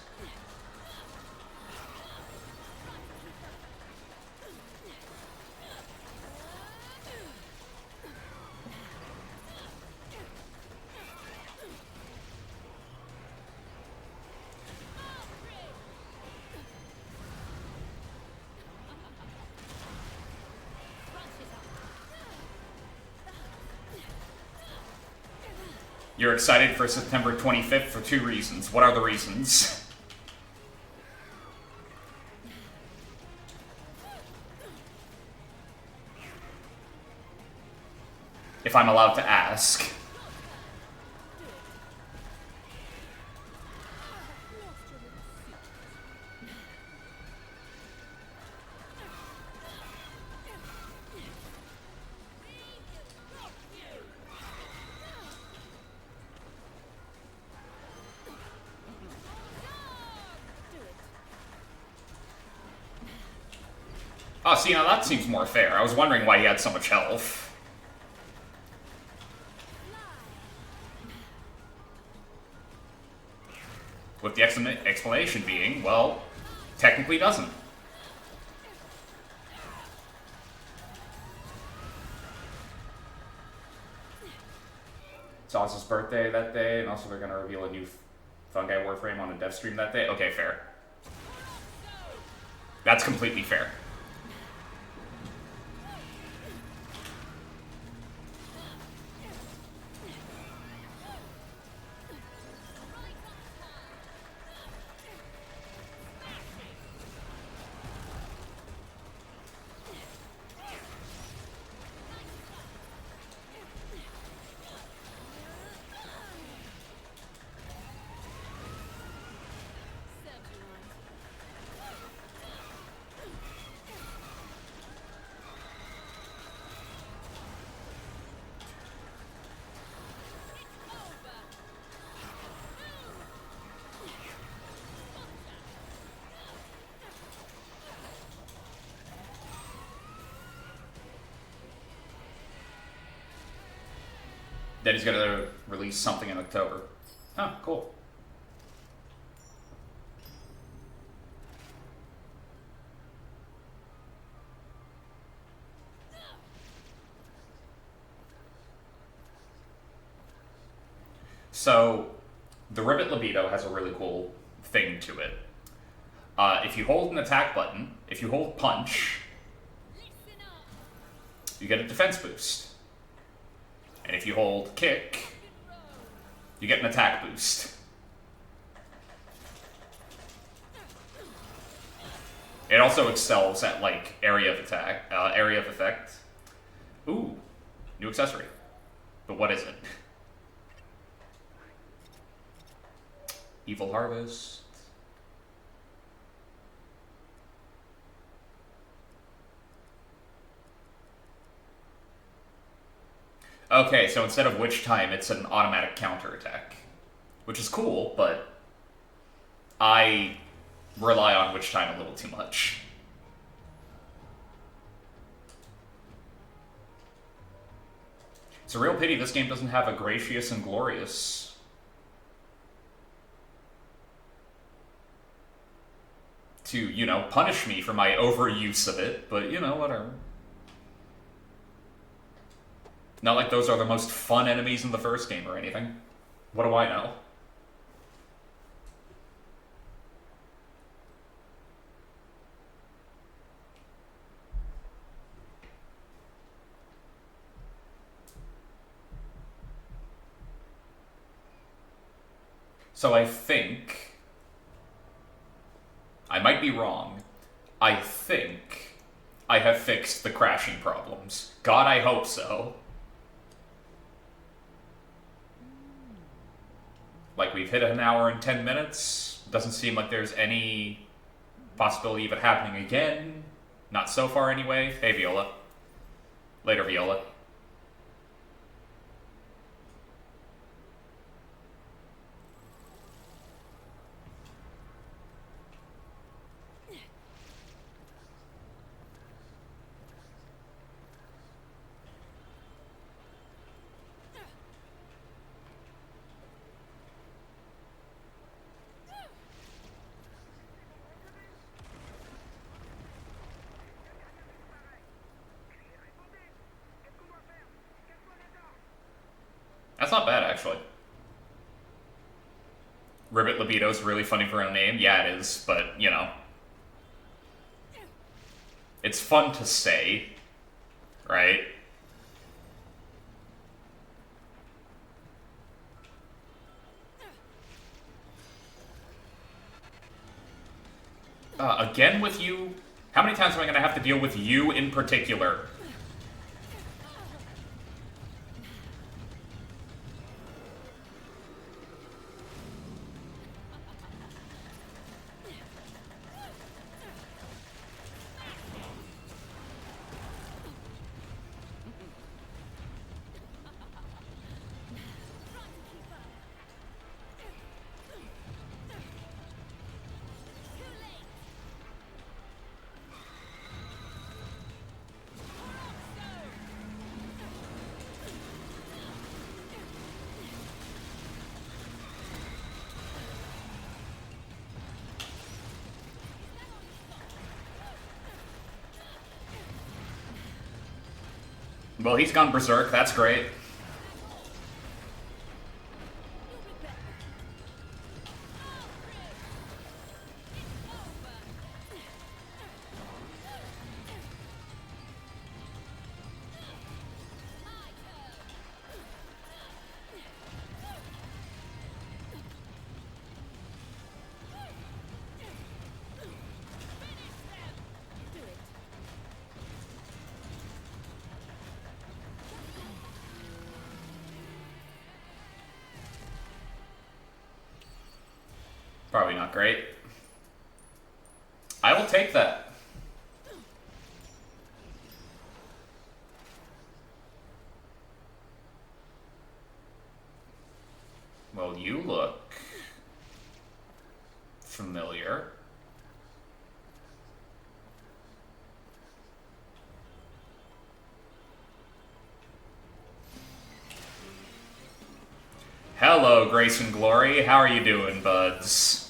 Speaker 1: You're excited for September 25th for 2 reasons. What are the reasons? If I'm allowed to ask. Oh, see, now that seems more fair. I was wondering why he had so much health. With the explanation being, well, technically doesn't. It's Oz's birthday that day, and also they're going to reveal a new Fungi Warframe on a dev stream that day. Okay, fair. That's completely fair. That he's gonna release something in October. Oh, cool. So, the Rivet Libido has a really cool thing to it. If you hold an attack button, if you hold punch, you get a defense boost. And if you hold kick, you get an attack boost. It also excels at, like, area of effect. Ooh, new accessory. But what is it? Evil Harvest. Okay, so instead of Witch Time, it's an automatic counterattack. Which is cool, but I rely on Witch Time a little too much. It's a real pity this game doesn't have a Gracious and Glorious. To, you know, punish me for my overuse of it, but, you know, whatever. Not like those are the most fun enemies in the first game or anything. What do I know? So I think... I might be wrong. I think I have fixed the crashing problems. God, I hope so. Like, we've hit an hour and 10 minutes. Doesn't seem like there's any possibility of it happening again. Not so far, anyway. Hey, Viola. Later, Viola. That's not bad, actually. Ribbit Libido's really funny for a name. Yeah, it is, but, you know. It's fun to say, right? Again with you? How many times am I gonna have to deal with you in particular? Well, he's gone berserk. That's great. Probably not great. I will take that. Well, you look familiar. Hello, Grace and Glory. How are you doing, buds?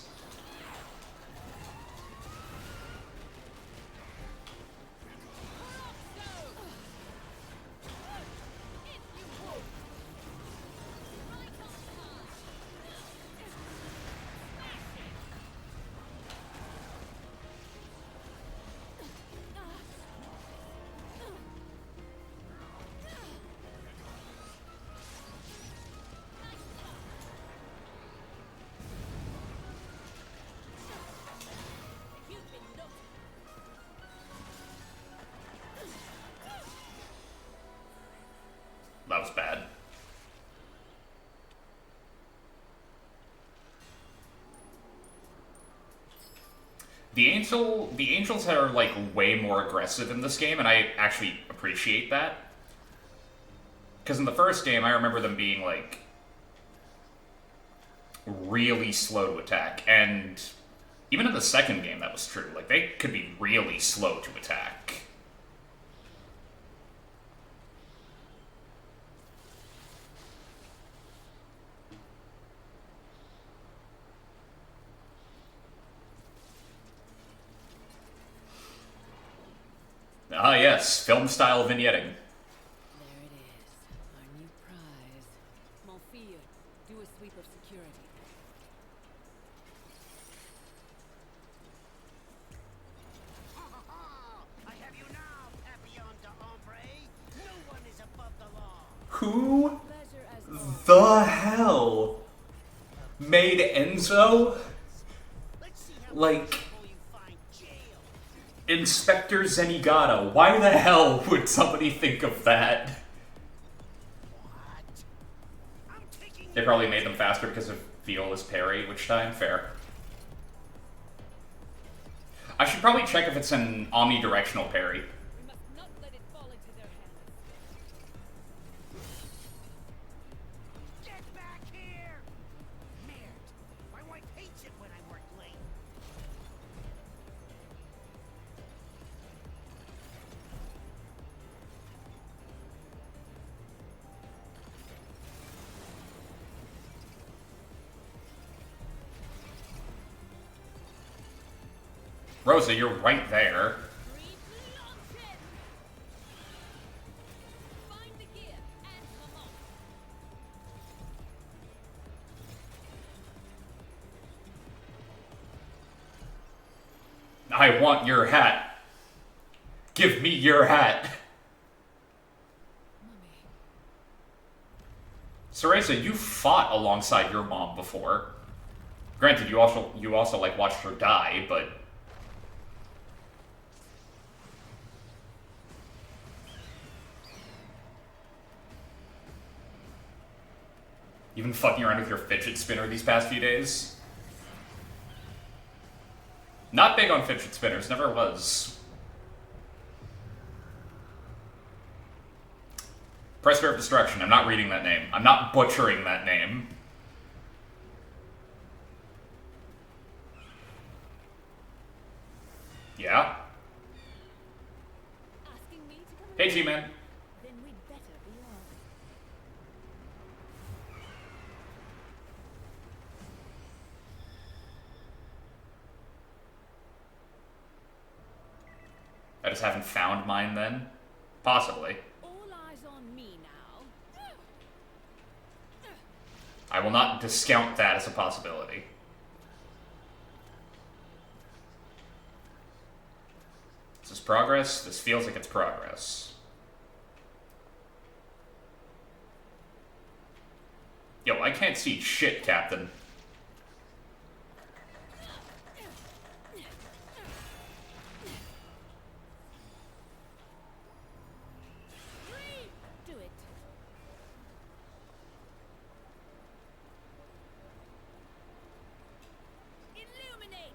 Speaker 1: that was bad. The angels are like way more aggressive in this game, and I actually appreciate that. Because in the first game, I remember them being like really slow to attack, and even in the second game that was true. Like, they could be really slow to attack. Ah yes, film-style vignetting.
Speaker 2: There it is. Our new prize. Monfils, do a sweep of security.
Speaker 5: I have you now, Papillon de Ombre. No one is above the law.
Speaker 1: Who
Speaker 2: Pleasure as always.
Speaker 1: the hell made Enzo
Speaker 5: Let's see how
Speaker 1: like
Speaker 5: comfortable you find jail.
Speaker 1: Inspector Zenigata? Why the hell would somebody think of that?
Speaker 5: What? I'm taking
Speaker 1: They probably made them faster because of Viola's parry, which time? Fair. I should probably check if it's an omnidirectional parry.
Speaker 2: We must not let it fall into their hands.
Speaker 5: Get back here! Merde. My wife hates it when I work late.
Speaker 1: Rosa, you're right there.
Speaker 2: Find the gear and come on.
Speaker 1: I want your hat. Give me your hat. Cereza, you fought alongside your mom before. Granted, you also like watched her die, but you've been fucking around with your fidget spinner these past few days. Not big on fidget spinners, never was. Presser of Destruction, I'm not reading that name. I'm not butchering that name. Yeah?
Speaker 2: Asking me to come
Speaker 1: Hey,
Speaker 2: along?
Speaker 1: G-Man.
Speaker 2: Then we'd better be off.
Speaker 1: I just haven't found mine then? Possibly.
Speaker 2: All eyes on me now.
Speaker 1: I will not discount that as a possibility. Is this progress? This feels like it's progress. Yo, I can't see shit, Captain.
Speaker 2: Do it. Illuminate.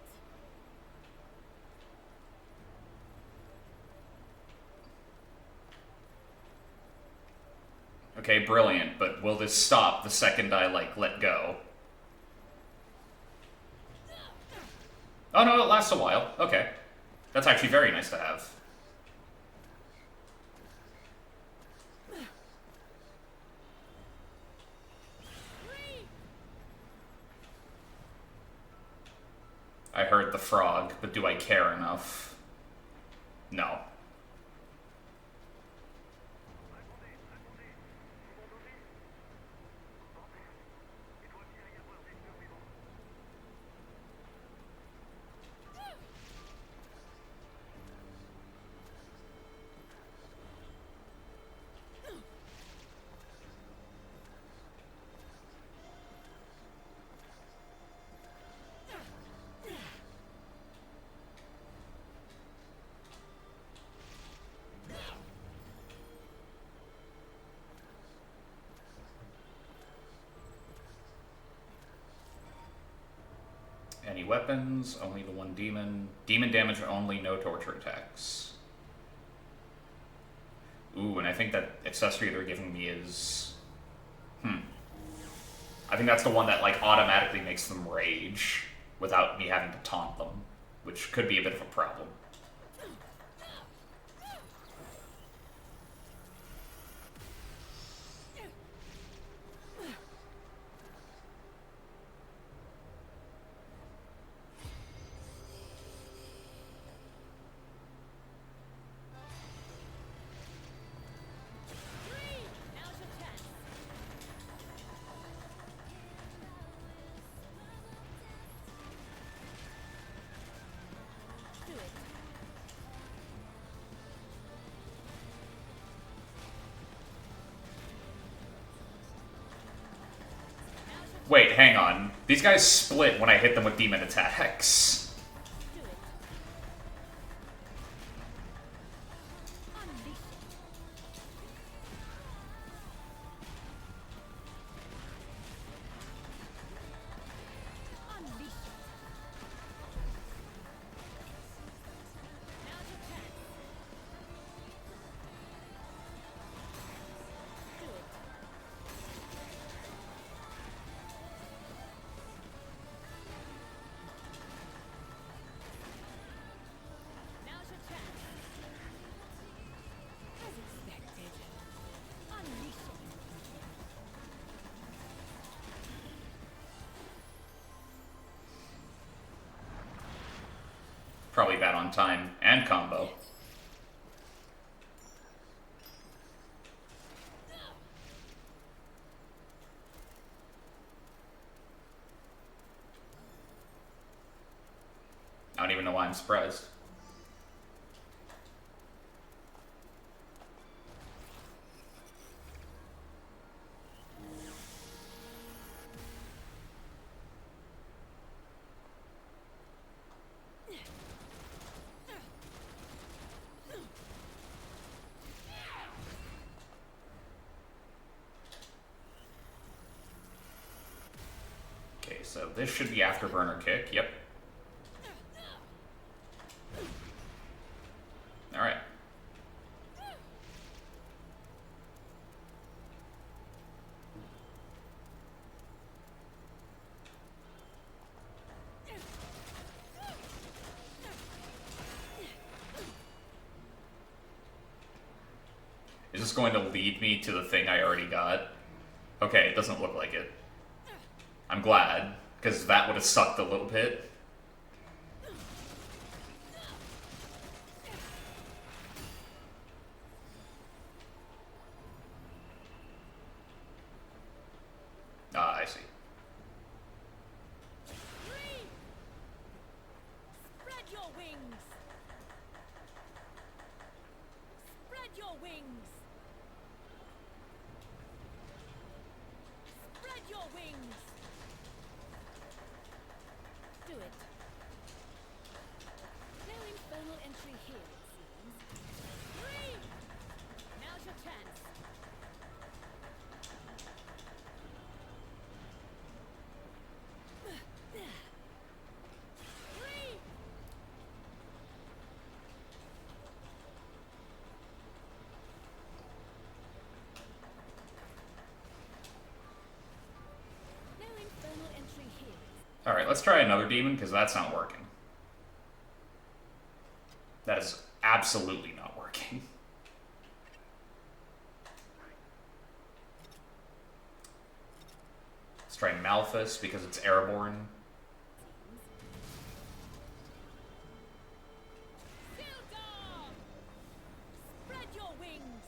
Speaker 1: Okay, brilliant, but will this stop the second I, like, let go? Oh no, it lasts a while. Okay. That's actually very nice to have. I heard the frog, but do I care enough? No. Any weapons? Only the one demon. Demon damage only, no torture attacks. Ooh, and I think that accessory they're giving me is... I think that's the one that, like, automatically makes them rage without me having to taunt them, which could be a bit of a problem. Wait, hang on. These guys split when I hit them with demon attacks. Probably bad on time and combo. I don't even know why I'm surprised. Okay, so this should be afterburner kick. Yep. Alright. Is this going to lead me to the thing I already got? Okay, it doesn't look like it. I'm glad, because that would have sucked a little bit. Ah, I see.
Speaker 2: Spread your wings. Spread your wings. Spread your wings. Do it. No infernal entry here, it seems. Three! Now's your chance. Three! No infernal entry here.
Speaker 1: Alright, let's try another demon, because that's not working. That is absolutely not working. Let's try Malthus, because it's airborne.
Speaker 2: Gildor! Spread your wings.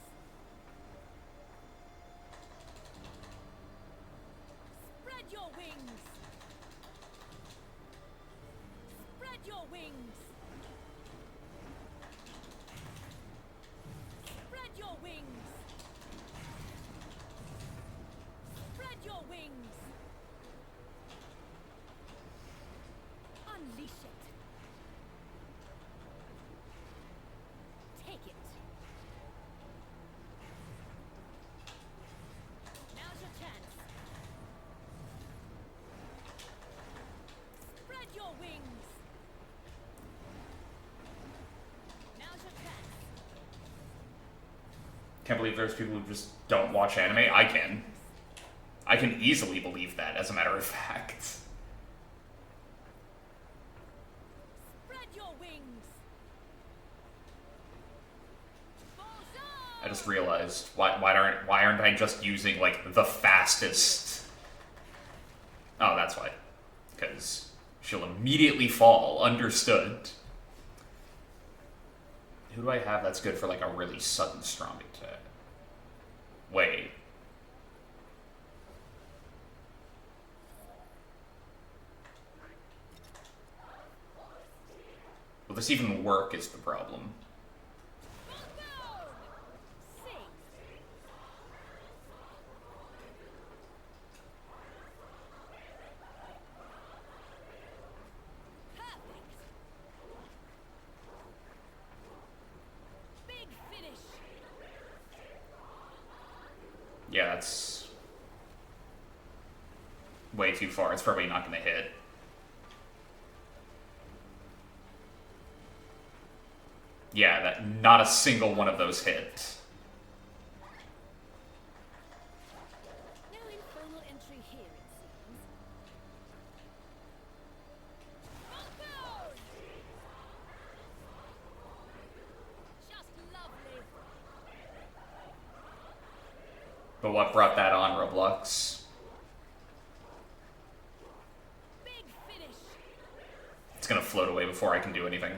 Speaker 2: Spread your wings. Spread your wings. Spread your wings. Spread your wings.
Speaker 1: Can't believe there's people who just don't watch anime. I can. I can easily believe that, as a matter of fact.
Speaker 2: Spread your wings.
Speaker 1: I just realized why aren't I just using like the fastest? Oh, that's why. Because she'll immediately fall. Understood. Who do I have that's good for like a really sudden strong attack? Wait. Will this even work is the problem. Yeah, that's way too far. It's probably not going to hit. Yeah, that not a single one of those hit.
Speaker 2: No infernal entry here, it seems. Just lovely.
Speaker 1: But what brought that on, Roblox?
Speaker 2: Big finish.
Speaker 1: It's going to float away before I can do anything.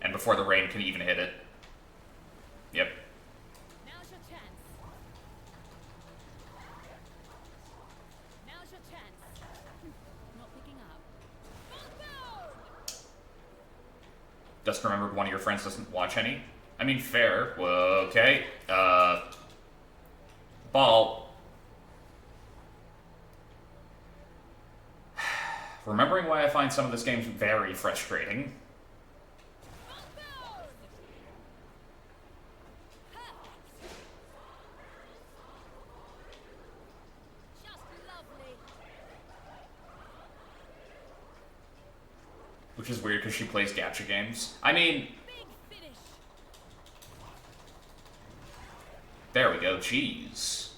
Speaker 1: And before the rain can even hit it. Yep.
Speaker 2: Now's your chance. Now's your chance. Not picking up.
Speaker 1: Just remembered one of your friends doesn't watch any. I mean, fair. Well, okay. Ball. Remembering why I find some of this game very frustrating. Which is weird because she plays gacha games. I mean, there we go, jeez.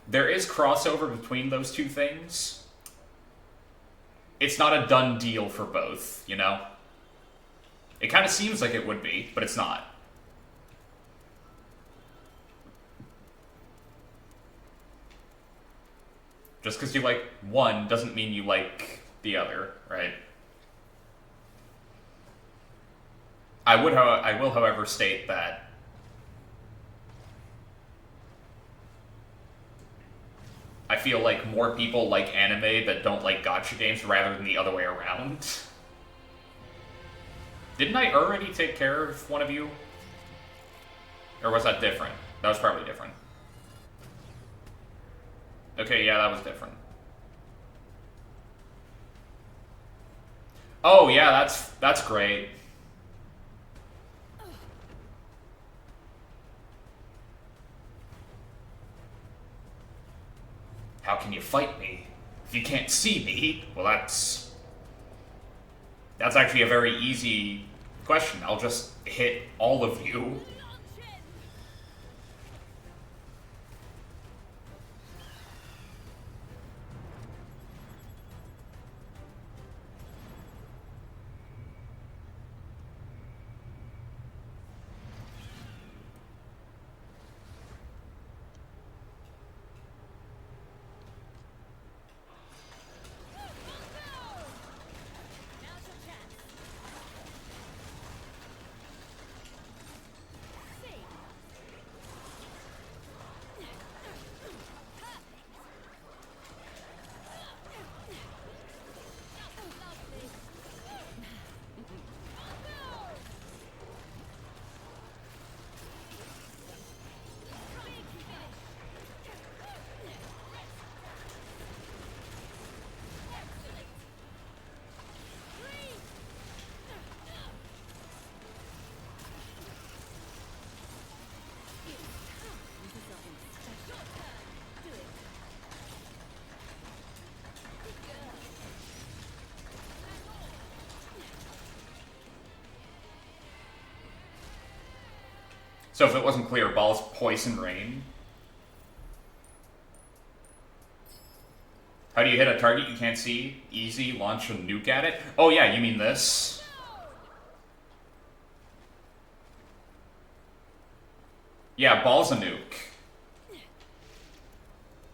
Speaker 1: There is crossover between those two things. It's not a done deal for both, you know? It kind of seems like it would be, but it's not. Just because you like one doesn't mean you like the other, right? I will, however, state that I feel like more people like anime that don't like gacha games rather than the other way around. Didn't I already take care of one of you? Or was that different? That was probably different. Okay, yeah, that was different. Oh, yeah, that's great. How can you fight me if you can't see me? Well, that's actually a very easy question. I'll just hit all of you. So if it wasn't clear, Ball's Poison Rain. How do you hit a target you can't see? Easy, launch a nuke at it? Oh yeah, you mean this. Yeah, Ball's a nuke.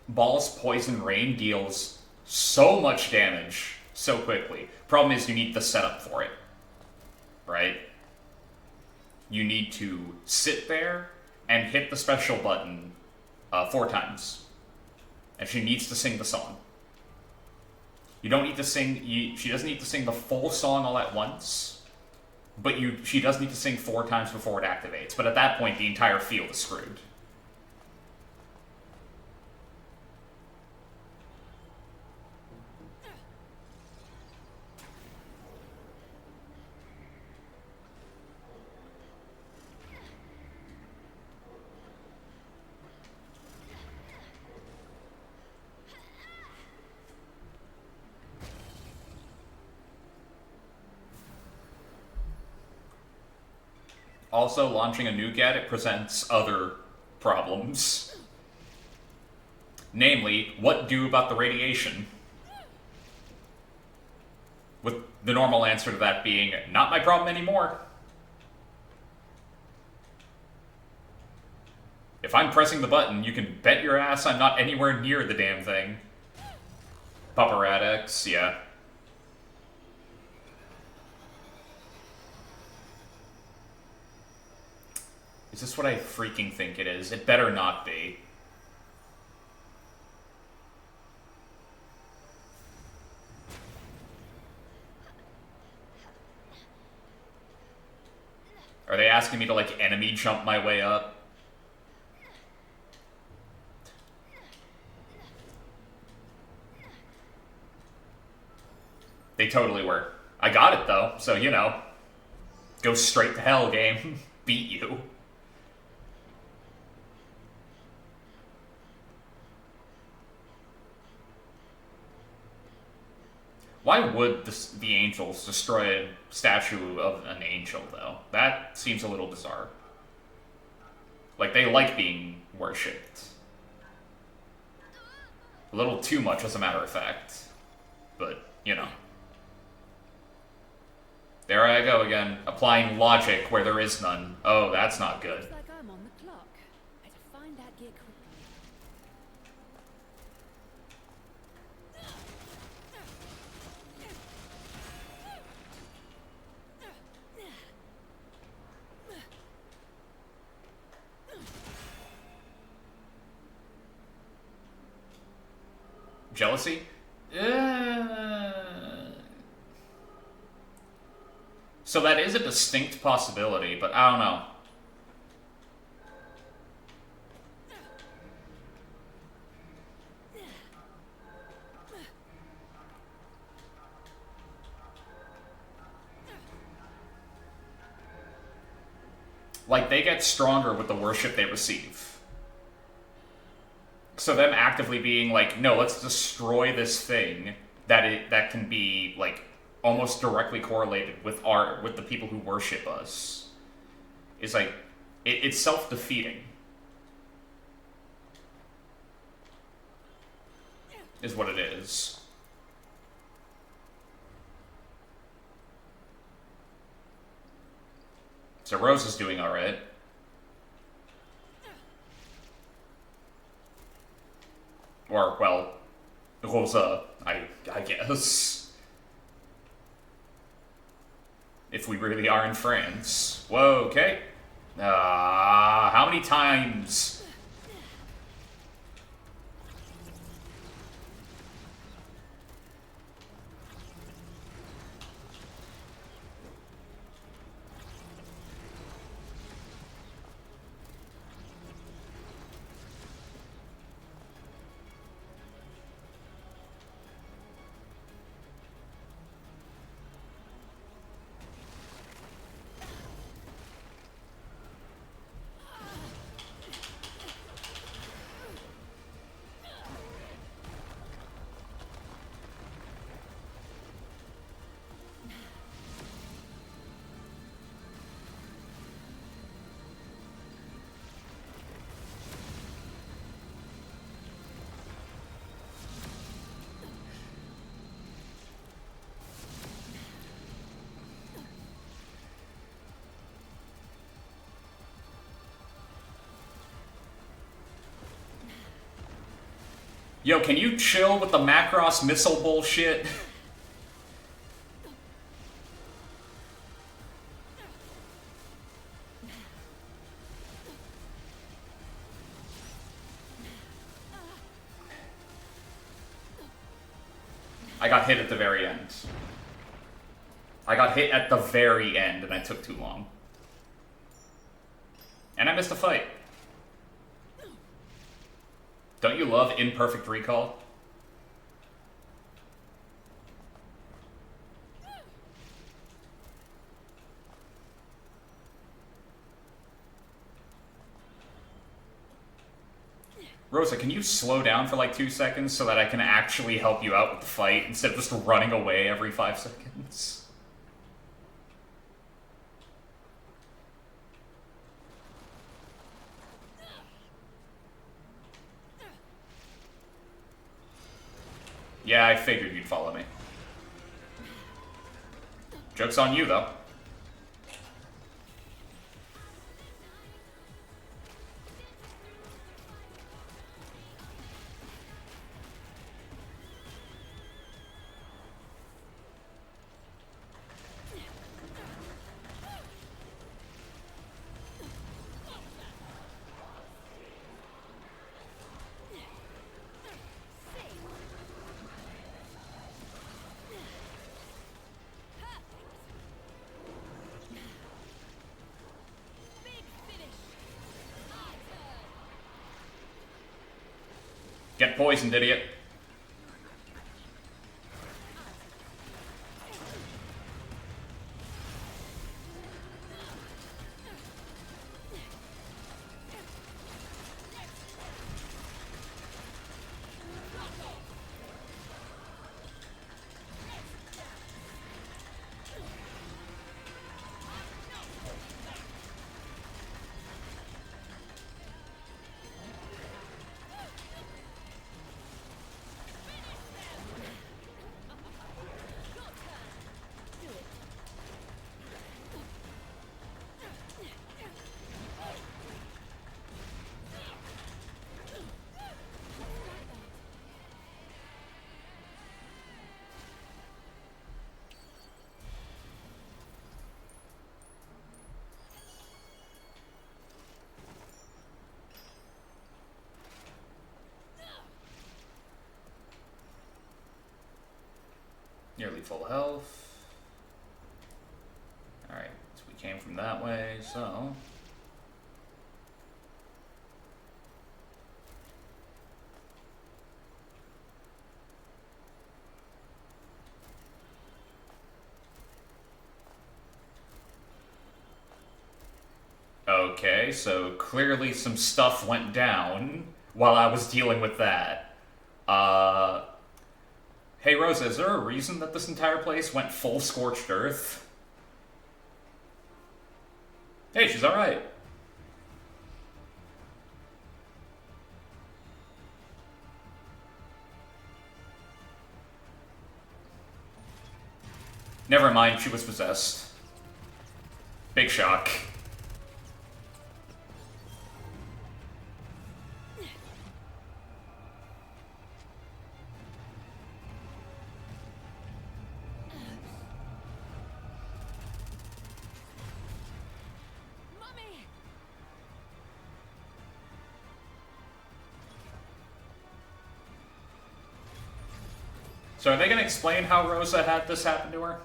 Speaker 1: Ball's Poison Rain deals so much damage so quickly. Problem is you need the setup for it. Right? You need to sit there and hit the special button 4 times. And she needs to sing the song. You don't need to sing, she doesn't need to sing the full song all at once, but she does need to sing 4 times before it activates. But at that point, the entire field is screwed. Also, launching a nuke at it presents other problems. Namely, what do about the radiation? With the normal answer to that being, not my problem anymore. If I'm pressing the button, you can bet your ass I'm not anywhere near the damn thing. Paparadix, yeah. Is this what I freaking think it is? It better not be. Are they asking me to, like, enemy jump my way up? They totally were. I got it, though, so, you know. Go straight to hell, game. Beat you. Why would the angels destroy a statue of an angel, though? That seems a little bizarre. Like, they like being worshipped. A little too much, as a matter of fact. But, you know. There I go again, applying logic where there is none. Oh, that's not good.
Speaker 2: Looks like I'm on the clock. Better find that gear quickly.
Speaker 1: Jealousy? So that is a distinct possibility, but I don't know. Like, they get stronger with the worship they receive. So them actively being like, no, let's destroy this thing that can be, like, almost directly correlated with the people who worship us, is like, it's self-defeating. Is what it is. So Rose is doing alright. Or, well, Rosa, I guess. If we really are in France. Whoa, okay. How many times? Yo, can you chill with the Macross missile bullshit? I got hit at the very end. I got hit at the very end, and I took too long. And I missed a fight. Don't you love imperfect recall? Rosa, can you slow down for like 2 seconds so that I can actually help you out with the fight instead of just running away every 5 seconds? Yeah, I figured you'd follow me. Joke's on you, though. Get poisoned, idiot. Nearly full health. Alright, so we came from that way, so... Okay, so clearly some stuff went down while I was dealing with that. Hey Rosa, is there a reason that this entire place went full scorched earth? Hey, she's alright. Never mind, she was possessed. Big shock. So are they gonna explain how Rosa had this happen to her?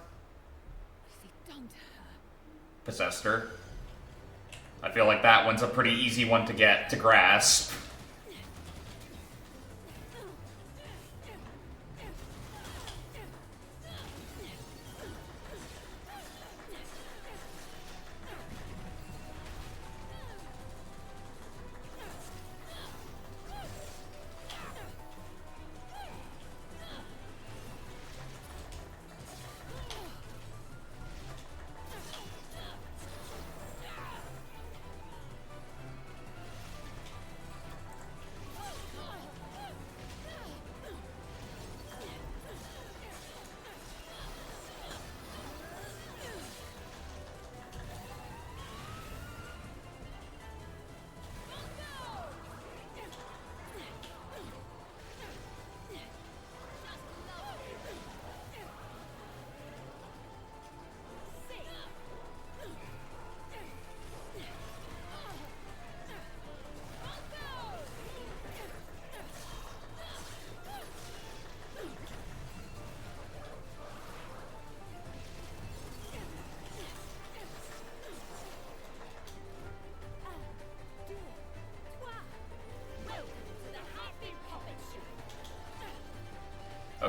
Speaker 1: Possessed her. I feel like that one's a pretty easy one to get, to grasp.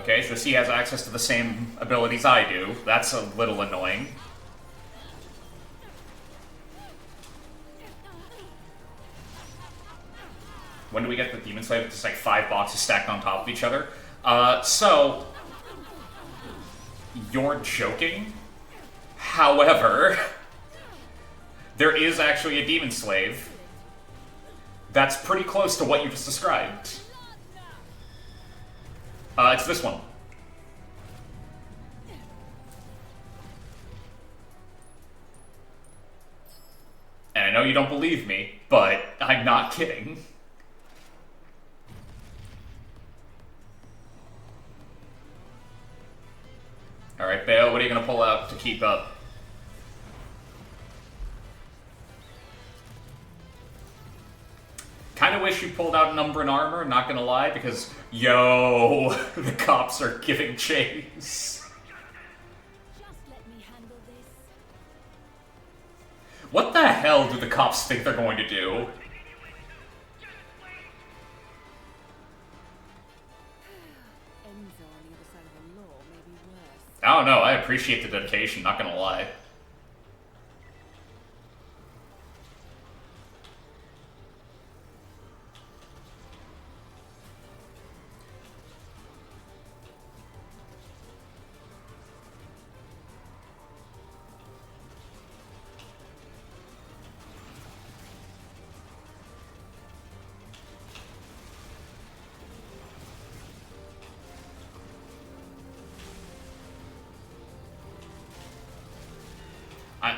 Speaker 1: Okay, so he has access to the same abilities I do. That's a little annoying. When do we get the Demon Slave? It's just like 5 boxes stacked on top of each other. So... You're joking? However... There is actually a Demon Slave. That's pretty close to what you just described. It's this one. And I know you don't believe me, but I'm not kidding. Alright, Bayo, what are you gonna pull out to keep up? Kinda wish you pulled out Numbran armor, not gonna lie, because, yo, the cops are giving chase.
Speaker 2: Just let me handle this.
Speaker 1: What the hell do the cops think they're going to do?
Speaker 2: Ends on the other side of the law may be worse.
Speaker 1: I don't know, I appreciate the dedication, not gonna lie.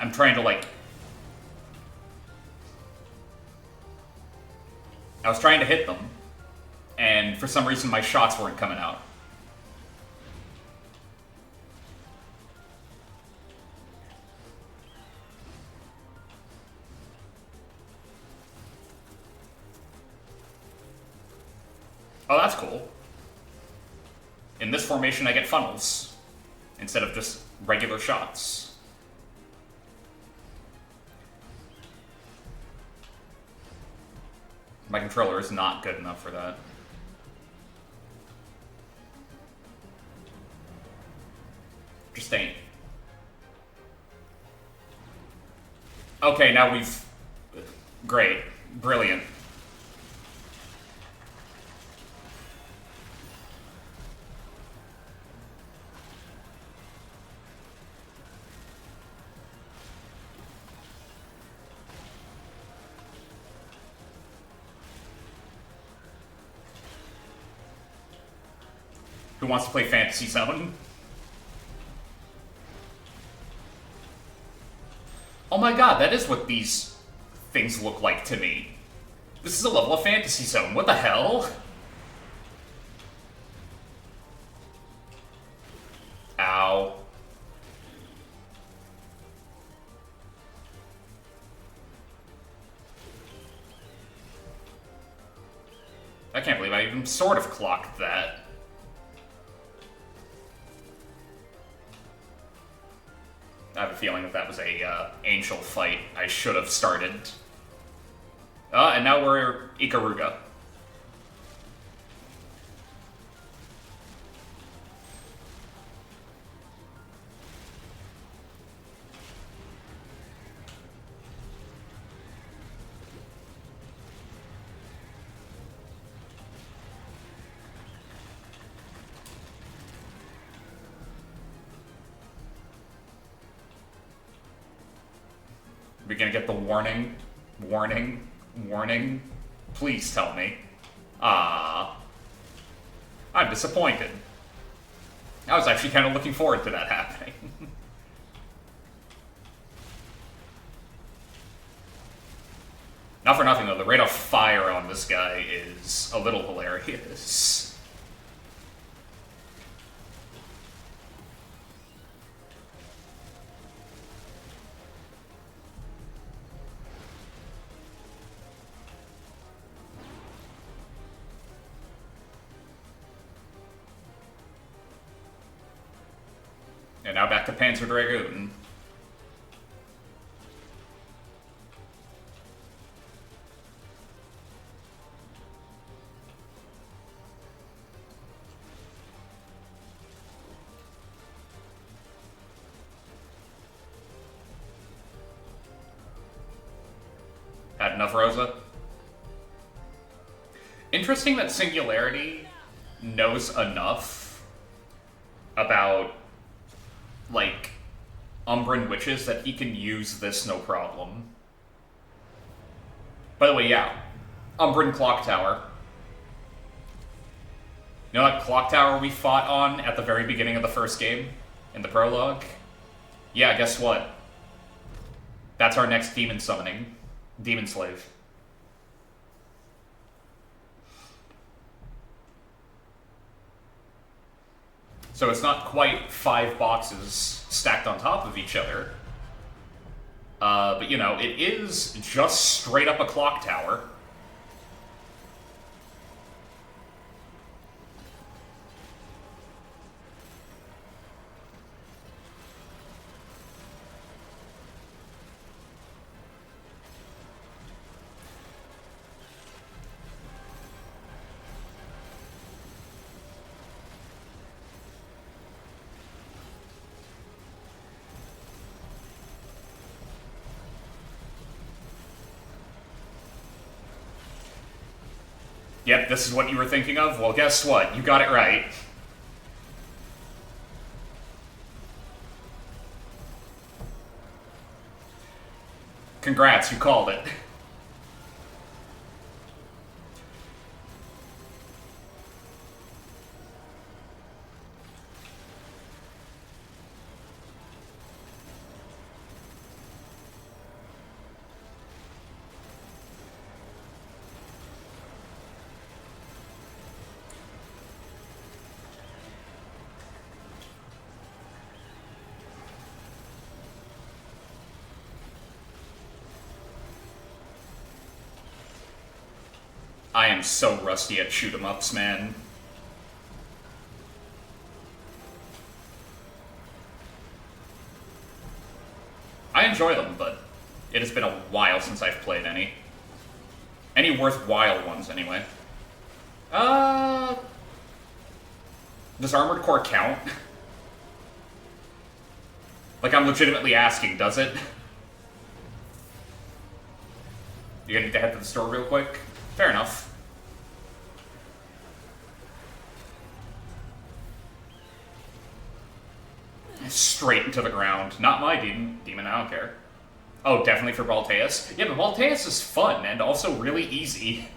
Speaker 1: I'm trying to, like... I was trying to hit them, and for some reason my shots weren't coming out. Oh, that's cool. In this formation I get funnels, instead of just regular shots. My controller is not good enough for that. Just ain't. Okay, now we've... Great. Brilliant. Who wants to play Fantasy Zone? Oh my god, that is what these things look like to me. This is a level of Fantasy Zone. What the hell? Ow. I can't believe I even sort of clocked that. I have a feeling that was a angel fight I should have started. And now we're Ikaruga. We're gonna get the warning, warning, warning. Please tell me. Ah, I'm disappointed. I was actually kind of looking forward to that happening. Not for nothing though, the rate of fire on this guy is a little hilarious. And now back to Panzer Dragoon. enough, Rosa? Interesting that Singularity knows enough about, like, Umbran witches that he can use this no problem. By the way, yeah, Umbran Clock Tower. You know that clock tower we fought on at the very beginning of the first game? In the prologue? Yeah, guess what? That's our next demon summoning. Demon Slave. So it's not quite 5 boxes stacked on top of each other. But you know, it is just straight up a clock tower. Yep, this is what you were thinking of? Well, guess what? You got it right. Congrats, you called it. I am so rusty at shoot-em-ups, man. I enjoy them, but it has been a while since I've played any. Any worthwhile ones, anyway. Does Armored Core count? Like, I'm legitimately asking, does it? You gonna need to head to the store real quick? Fair enough. Straight into the ground. Not my demon. Demon, I don't care. Oh, definitely for Balteus? Yeah, but Balteus is fun and also really easy.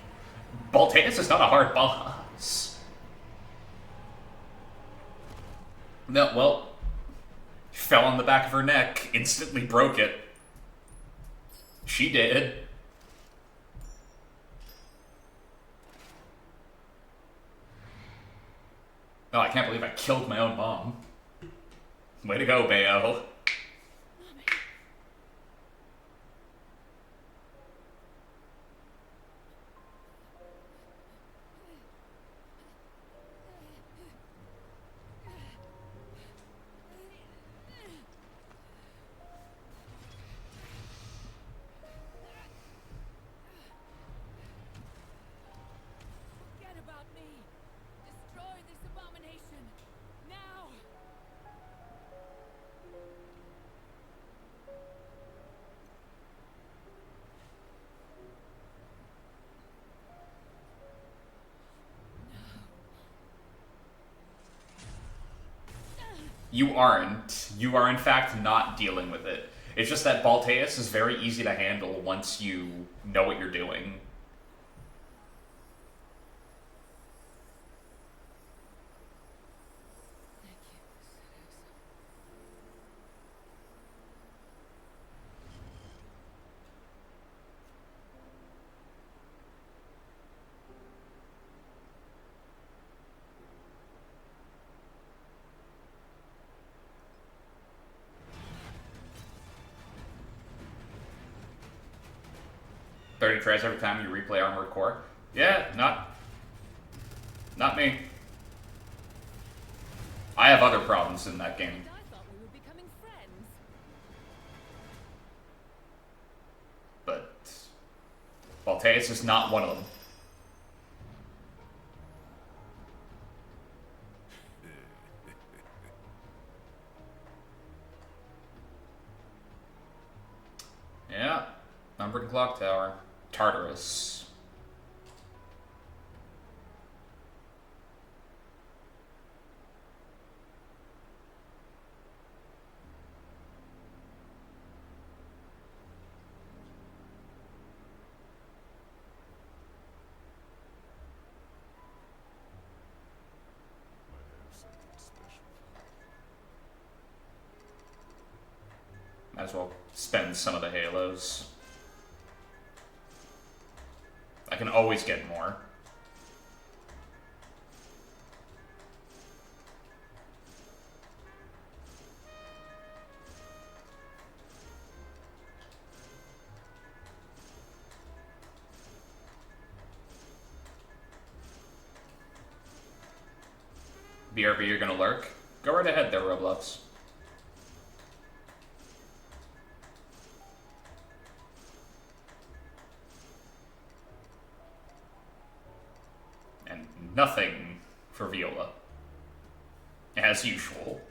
Speaker 1: Balteus is not a hard boss. No, well, fell on the back of her neck, instantly broke it. She did. Oh, I can't believe I killed my own mom. Way to go, Bayo.
Speaker 2: Forget about me. Destroy this abomination. Now.
Speaker 1: You aren't. You are, in fact, not dealing with it. It's just that Balteus is very easy to handle once you know what you're doing. $30 tries every time you replay Armored Core. Yeah, not me. I have other problems in that game.
Speaker 2: And I thought we were becoming friends.
Speaker 1: But Balteus is not one of them. Yeah, numbered clock tower. Tartarus.
Speaker 6: Might have something special for
Speaker 1: Might as well spend some of the halos. I can always get more. BRB, you're gonna lurk? Go right ahead there, Roblox. And nothing for Viola. As usual.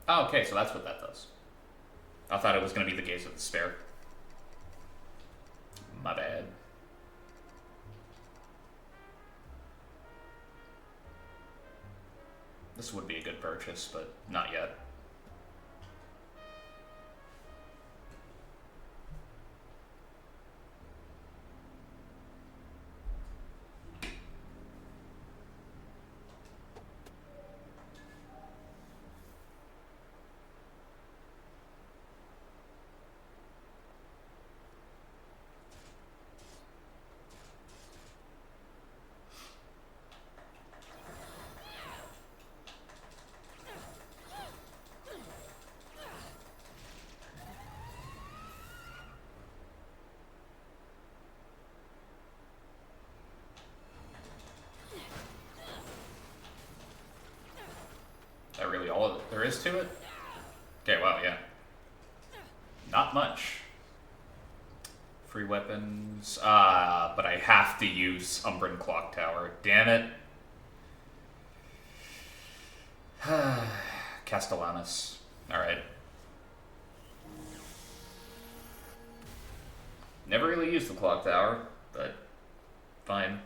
Speaker 1: Oh, okay, so that's what that does. I thought it was gonna be the Gaze of Despair. My bad. This would be a good purchase, but not yet. Is that really all there is to it? Okay, wow, yeah. Not much. Free weapons. But I have to use Umbran Clock Tower. Damn it. Castellanos. Alright. Never really used the Clock Tower, but fine.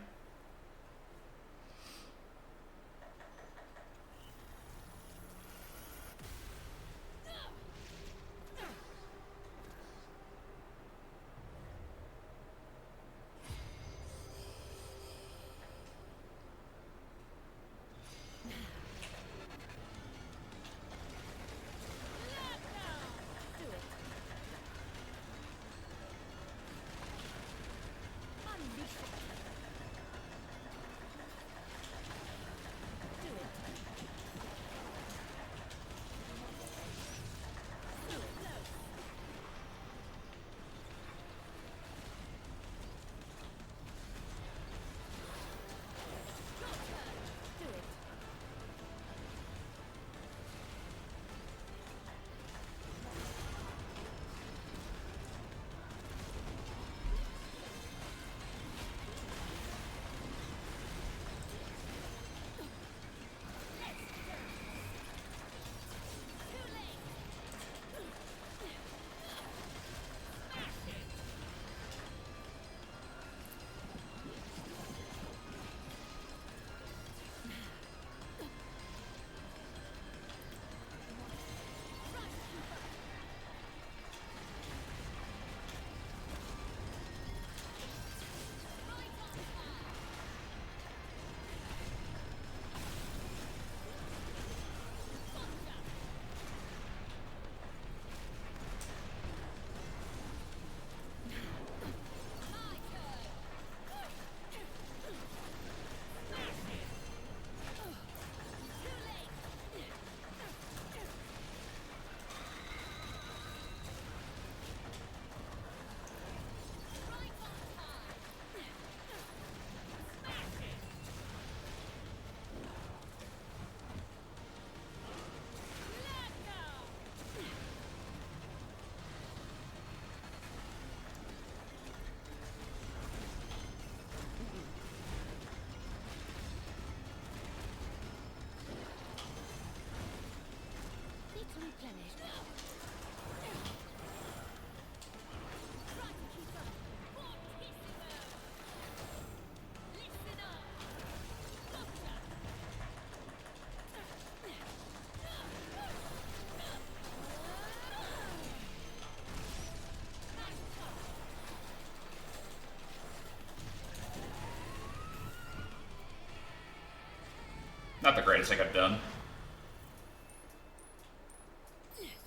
Speaker 1: Not the greatest I could have done.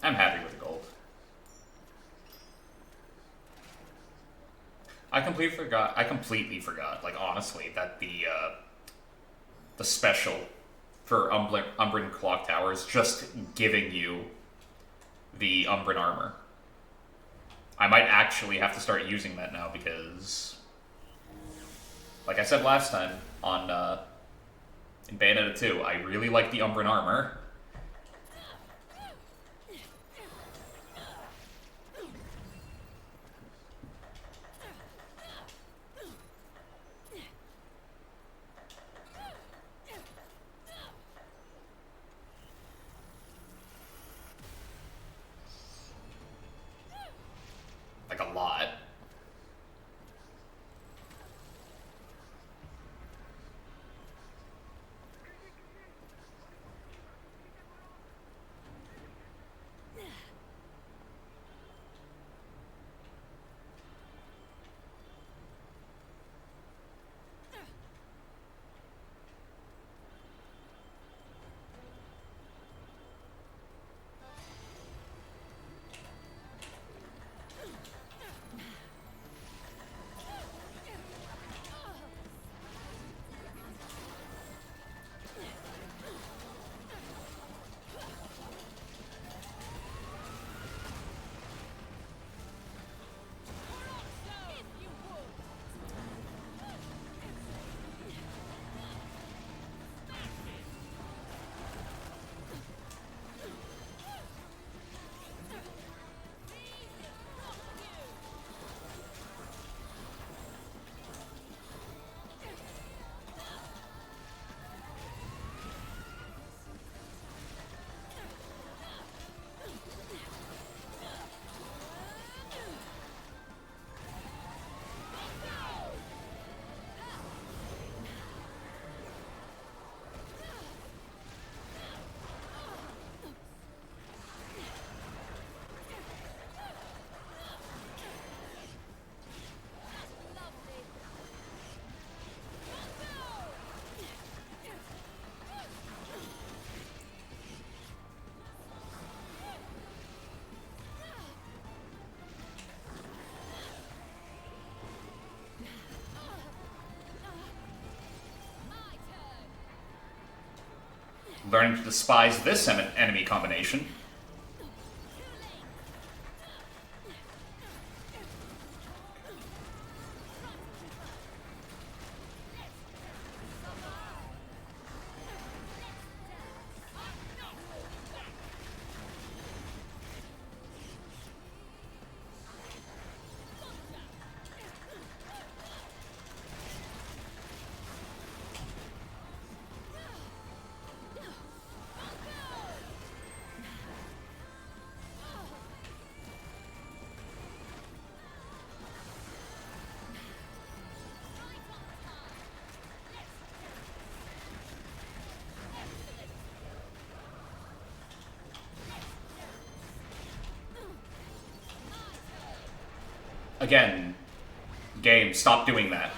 Speaker 1: I'm happy with the gold. I completely forgot, like, honestly, that the special for Umbran Clock Tower is just giving you the Umbran armor. I might actually have to start using that now because, like I said last time on in Bayonetta 2, I really like the Umbran armor. Like a lot. Learning to despise this enemy combination. Again, game, stop doing that.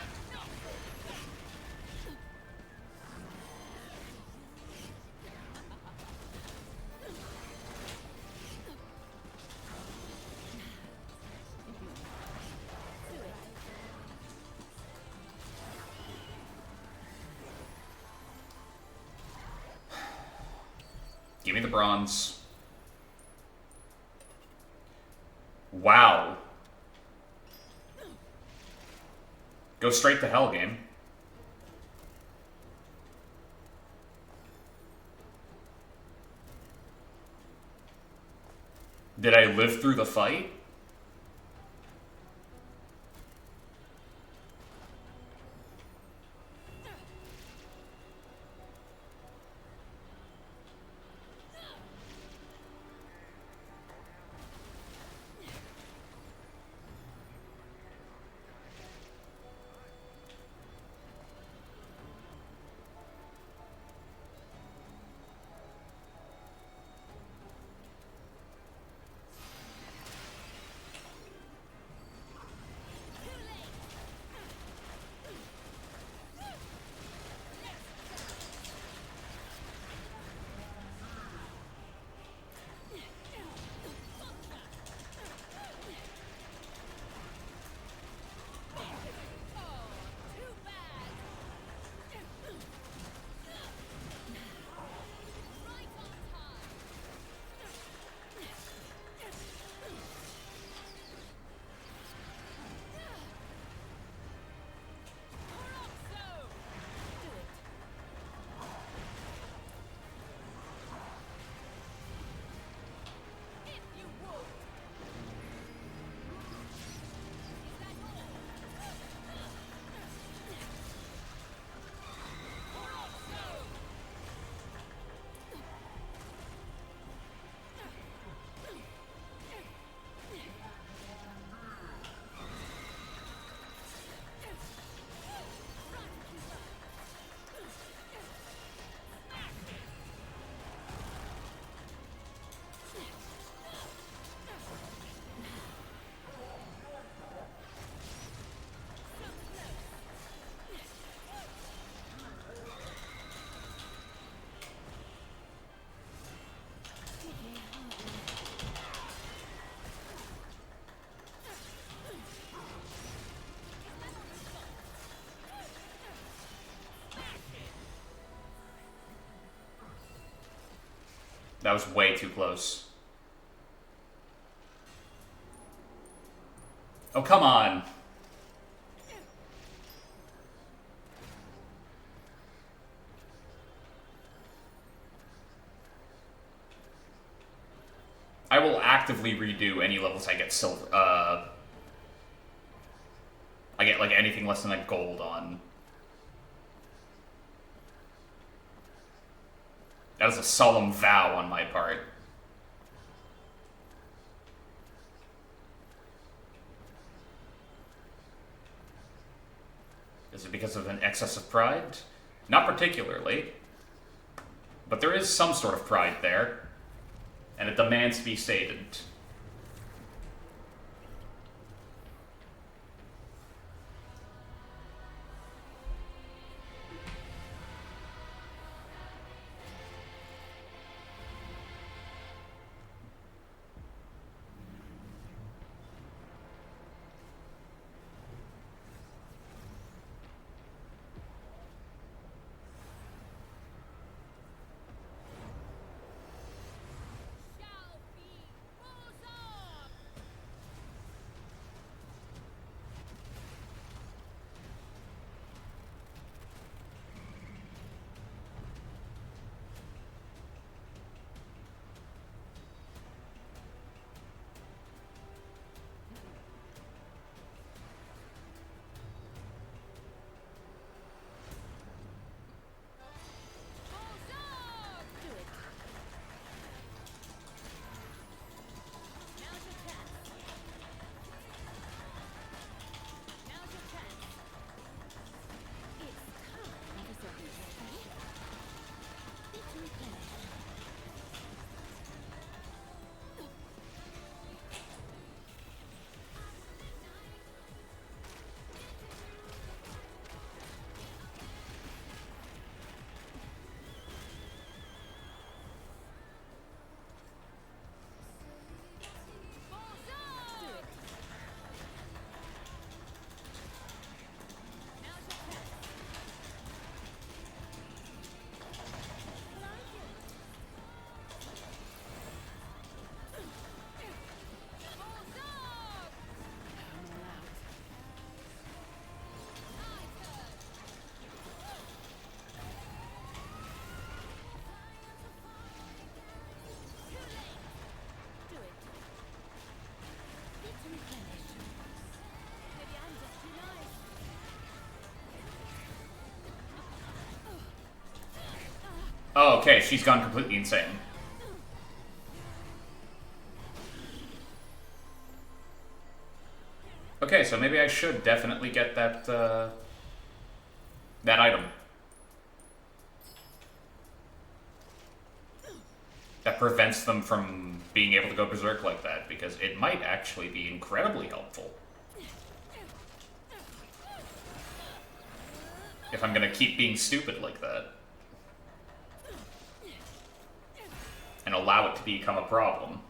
Speaker 1: Give me the bronze. Wow. Go straight to hell, game. Did I live through the fight? That was way too close. Oh, come on. I will actively redo any levels I get silver. I get like anything less than like gold on. That is a solemn vow on my part. Is it because of an excess of pride? Not particularly. But there is some sort of pride there. And it demands to be sated.
Speaker 2: Shall be rose up! Rose up! Do it. Now's your chance. Now's your chance. It's time for something special. Need to replenish. Rose up! Do it. Now's your chance. Like it. Rose up! Come on out. My turn. Too late. Do it. Need to replenish. Maybe I'm just too nice.
Speaker 1: Oh, okay, she's gone completely insane. Okay, so maybe I should definitely get that, that item. That prevents them from being able to go berserk like that, because it might actually be incredibly helpful. If I'm gonna keep being stupid like that. And allow it to become a problem.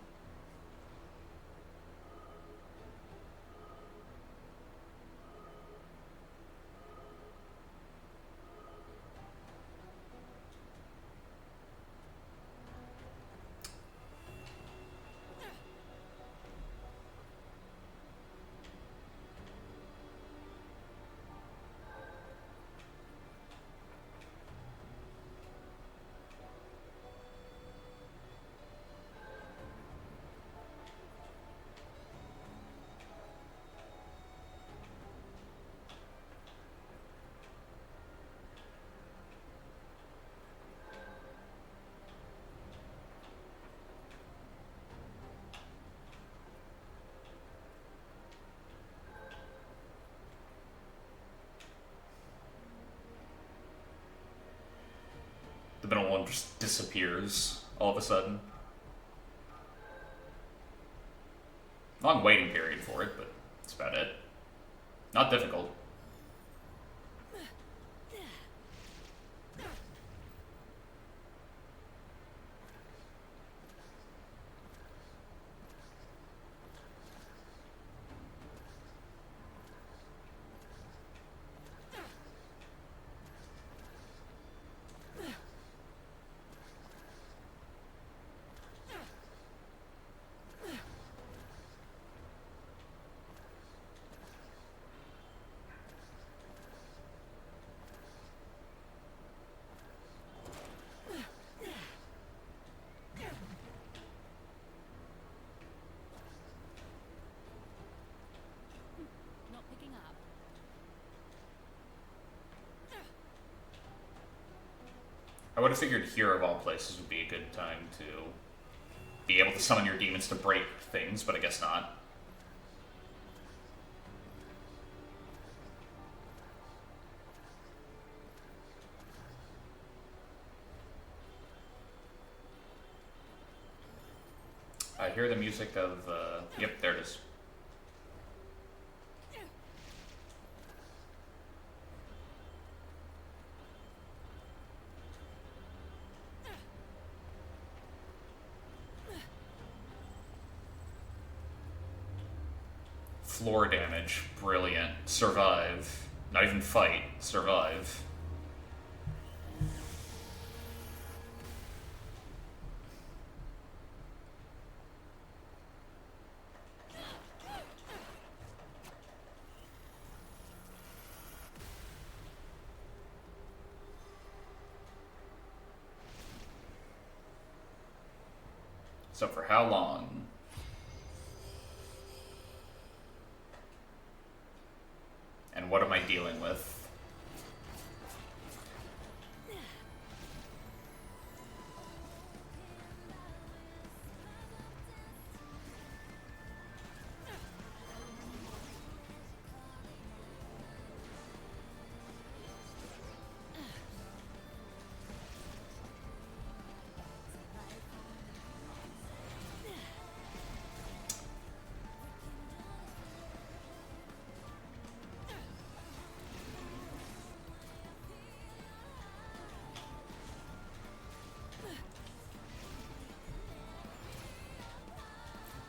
Speaker 1: The middle one just disappears all of a sudden. Long waiting period for it, but that's about it. Not difficult. would have figured here of all places would be a good time to be able to summon your demons to break things, but I guess not. I hear the music of, yep, there it is. Floor damage, brilliant. Survive. Not even fight, survive. So for how long? And what am I dealing with?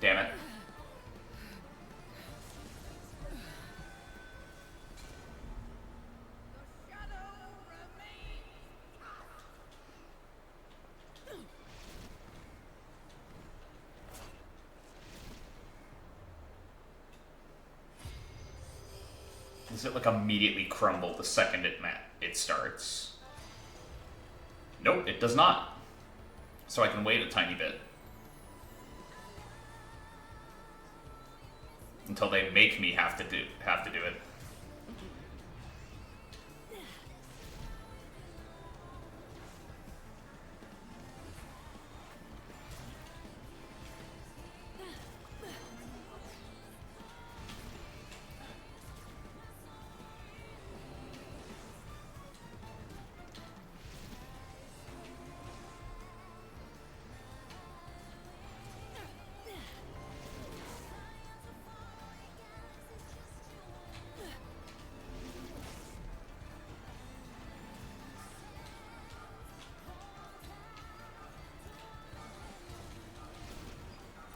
Speaker 1: Damn it. Does it like immediately crumble the second it starts? Nope, it does not. So I can wait a tiny bit. Until they make me have to do it.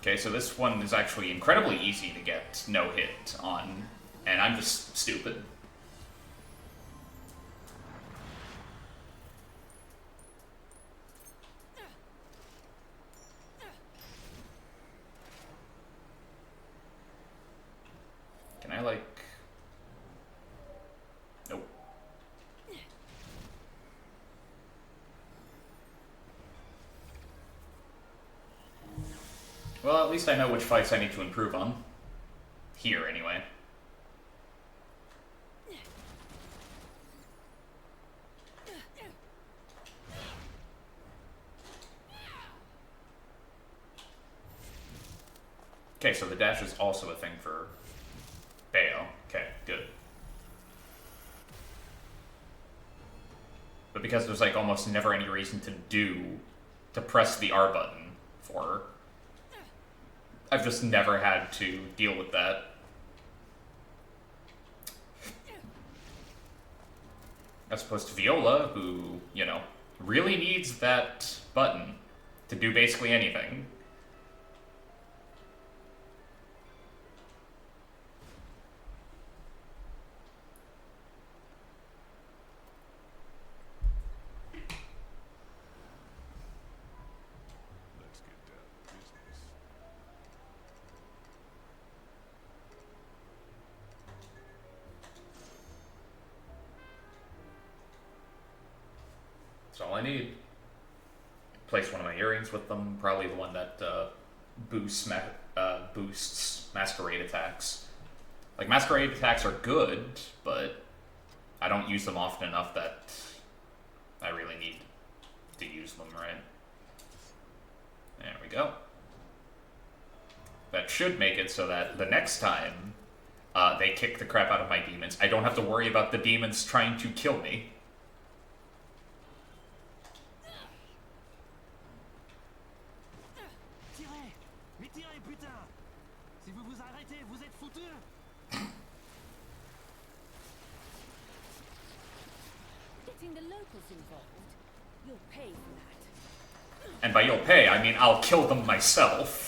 Speaker 1: Okay, so this one is actually incredibly easy to get no hit on, and I'm just stupid. Can I, like... Nope. Well, at least I know which fights I need to improve on. Here, anyway. Okay, so the dash is also a thing for Bayo. Okay, good. But because there's like almost never any reason to press the R button for her, I've just never had to deal with that. As opposed to Viola, who, you know, really needs that button to do basically anything.
Speaker 6: Let's get down to business.
Speaker 1: That's all I need. Place one of my earrings with them, probably the one that boosts masquerade attacks. Like, masquerade attacks are good, but I don't use them often enough that I really need to use them, right? There we go. That should make it so that the next time they kick the crap out of my demons, I don't have to worry about the demons trying to kill me.
Speaker 4: Tirez! Mais tirez, putain! Si vous vous arrêtez, vous êtes foutus!
Speaker 2: Getting the locals involved, you'll pay for that.
Speaker 1: And by you'll pay, I mean I'll kill them myself.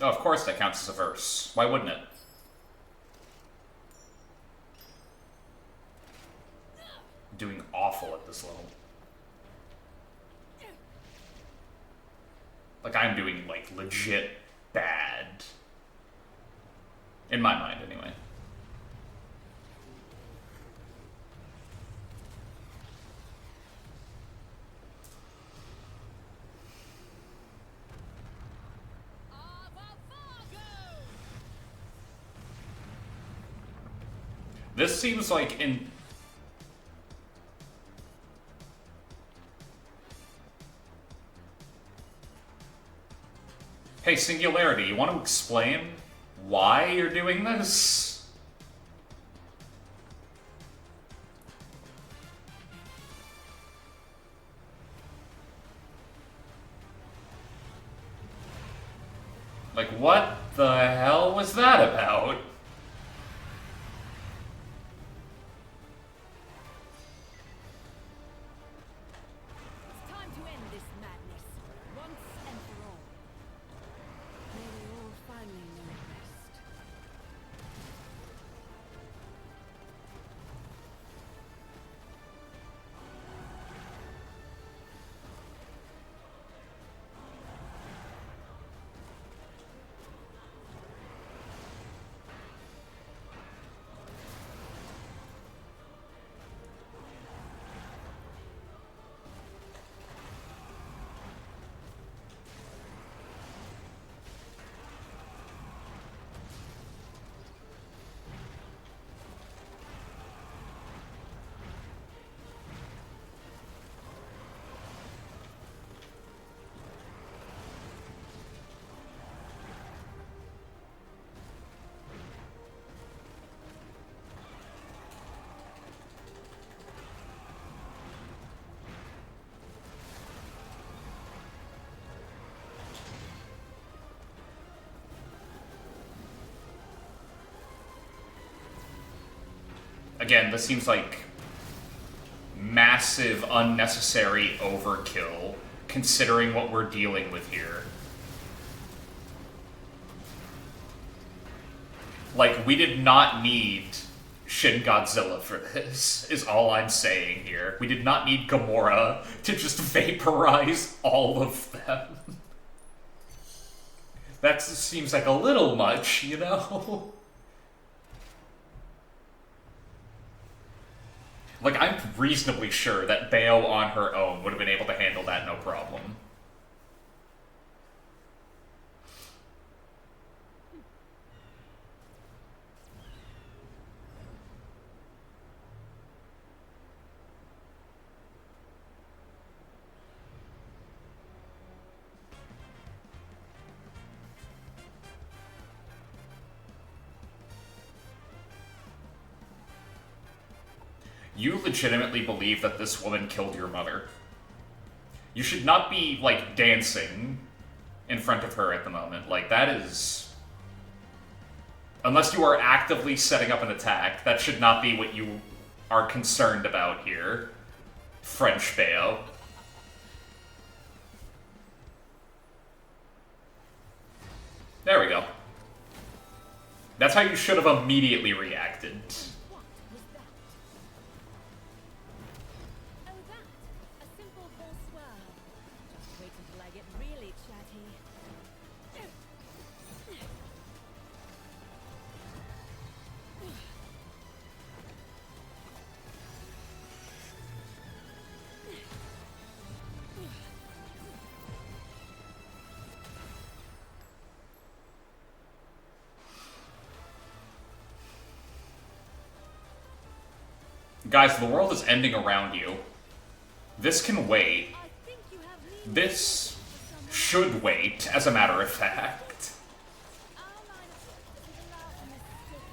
Speaker 1: Oh, of course that counts as a verse. Why wouldn't it? Doing awful at this level. Like, I'm doing, like, legit bad. In my mind, anyway. This seems like in... Hey, Singularity, you want to explain why you're doing this? Like, what the hell was that about?
Speaker 2: It's time to end this madness, once and for all. May we all finally know rest. Again, this seems like massive, unnecessary overkill, considering what we're dealing with here. Like, we did not need Shin Godzilla for this, is all I'm saying here. We did not need Gamora to just vaporize all of them. That seems like a little much, you know? Like, I'm reasonably sure that Bayo on her own would have been able to handle that no problem. You legitimately believe that this woman killed your mother. You should not be, like, dancing in front of her at the moment. Like, that is... Unless you are actively setting up an attack, that should not be what you are concerned about here. French Bayo. There we go. That's how you should have immediately reacted.
Speaker 3: What was that? Oh, that. A simple bonsoir. Just wait until I get really chatty.
Speaker 2: Guys, the world is ending around you. This can wait.
Speaker 3: I think you have me.
Speaker 2: This should wait, as a matter of fact.
Speaker 3: Our line of work doesn't allow for mistaken.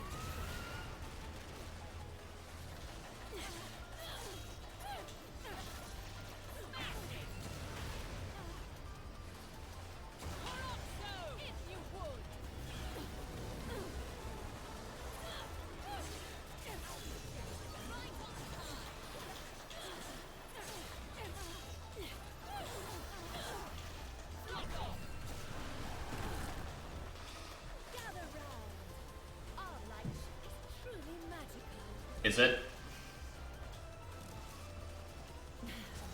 Speaker 3: If you would. Gather round. Our light is truly magical.
Speaker 2: Is it?
Speaker 3: My turn.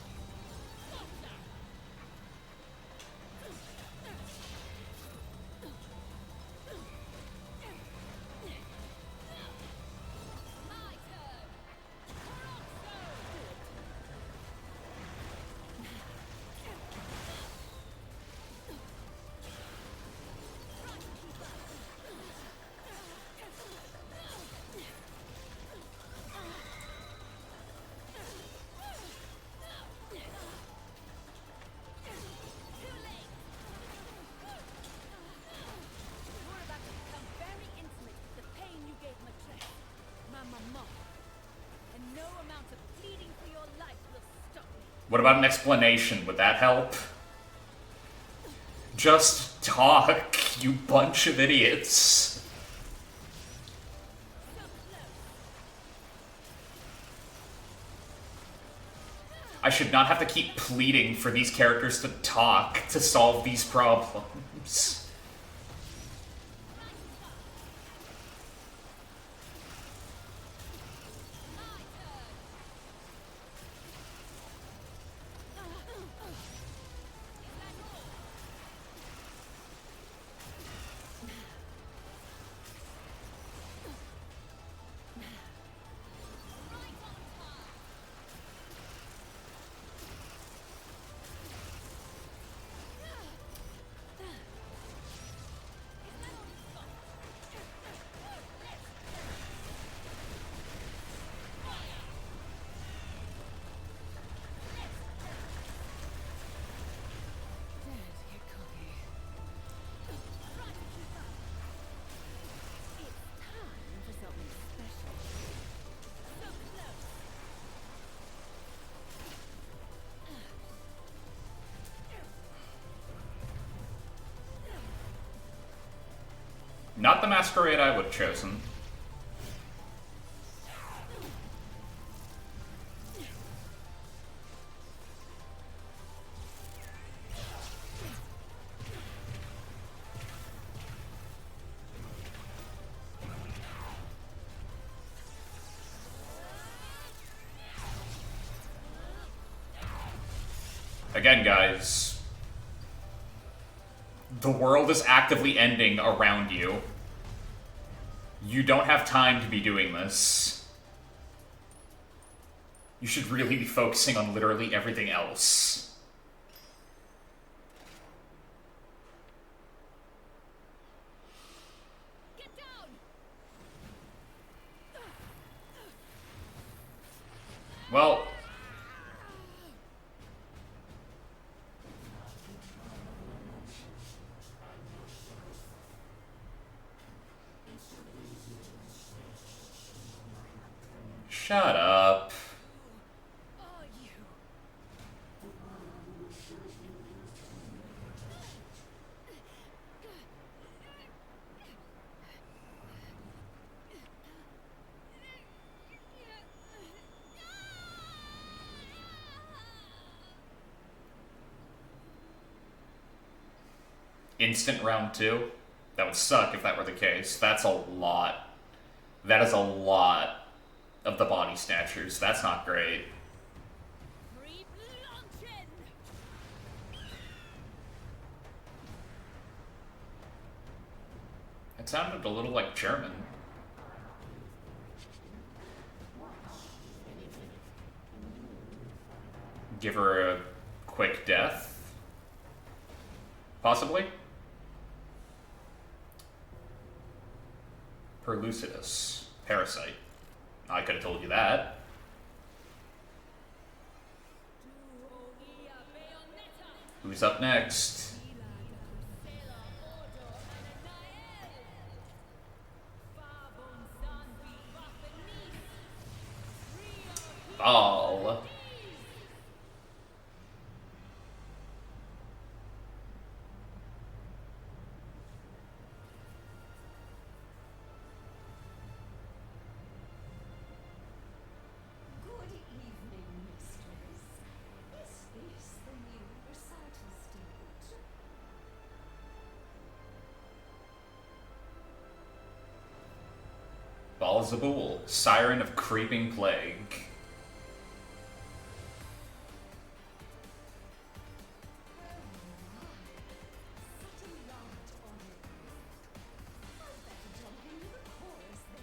Speaker 3: You're about to become very intimate with the pain you gave Matres, ma maman. And no amount of pleading for your life will stop me.
Speaker 2: What about an explanation? Would that help? Just talk, you bunch of idiots. I should not have to keep pleading for these characters to talk to solve these problems.
Speaker 3: It's time for something special. So close.
Speaker 2: Not the masquerade I would have chosen. Again, guys, the world is actively ending around you. You don't have time to be doing this. You should really be focusing on literally everything else.
Speaker 3: Get down!
Speaker 2: Well, shut up.
Speaker 1: instant round 2. That would suck if that were the case. That's a lot. That is a lot of the body snatchers. That's not great.
Speaker 3: Free launching!
Speaker 1: It sounded a little like German. Give her a quick death. Possibly? Perlucidus. Parasite. I could have told you that.
Speaker 3: Bayonetta!
Speaker 1: Who's up next? Ball.
Speaker 7: Good evening, mistress. Is this the new recital stage?
Speaker 1: Balzaboul, Siren of Creeping Plague.
Speaker 7: Such a large audience. I'd better jump into the chorus then.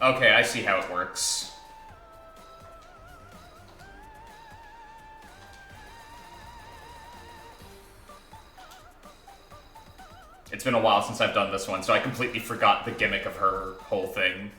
Speaker 1: Okay, I see how it works. It's been a while since I've done this one, so I completely forgot the gimmick of her whole thing.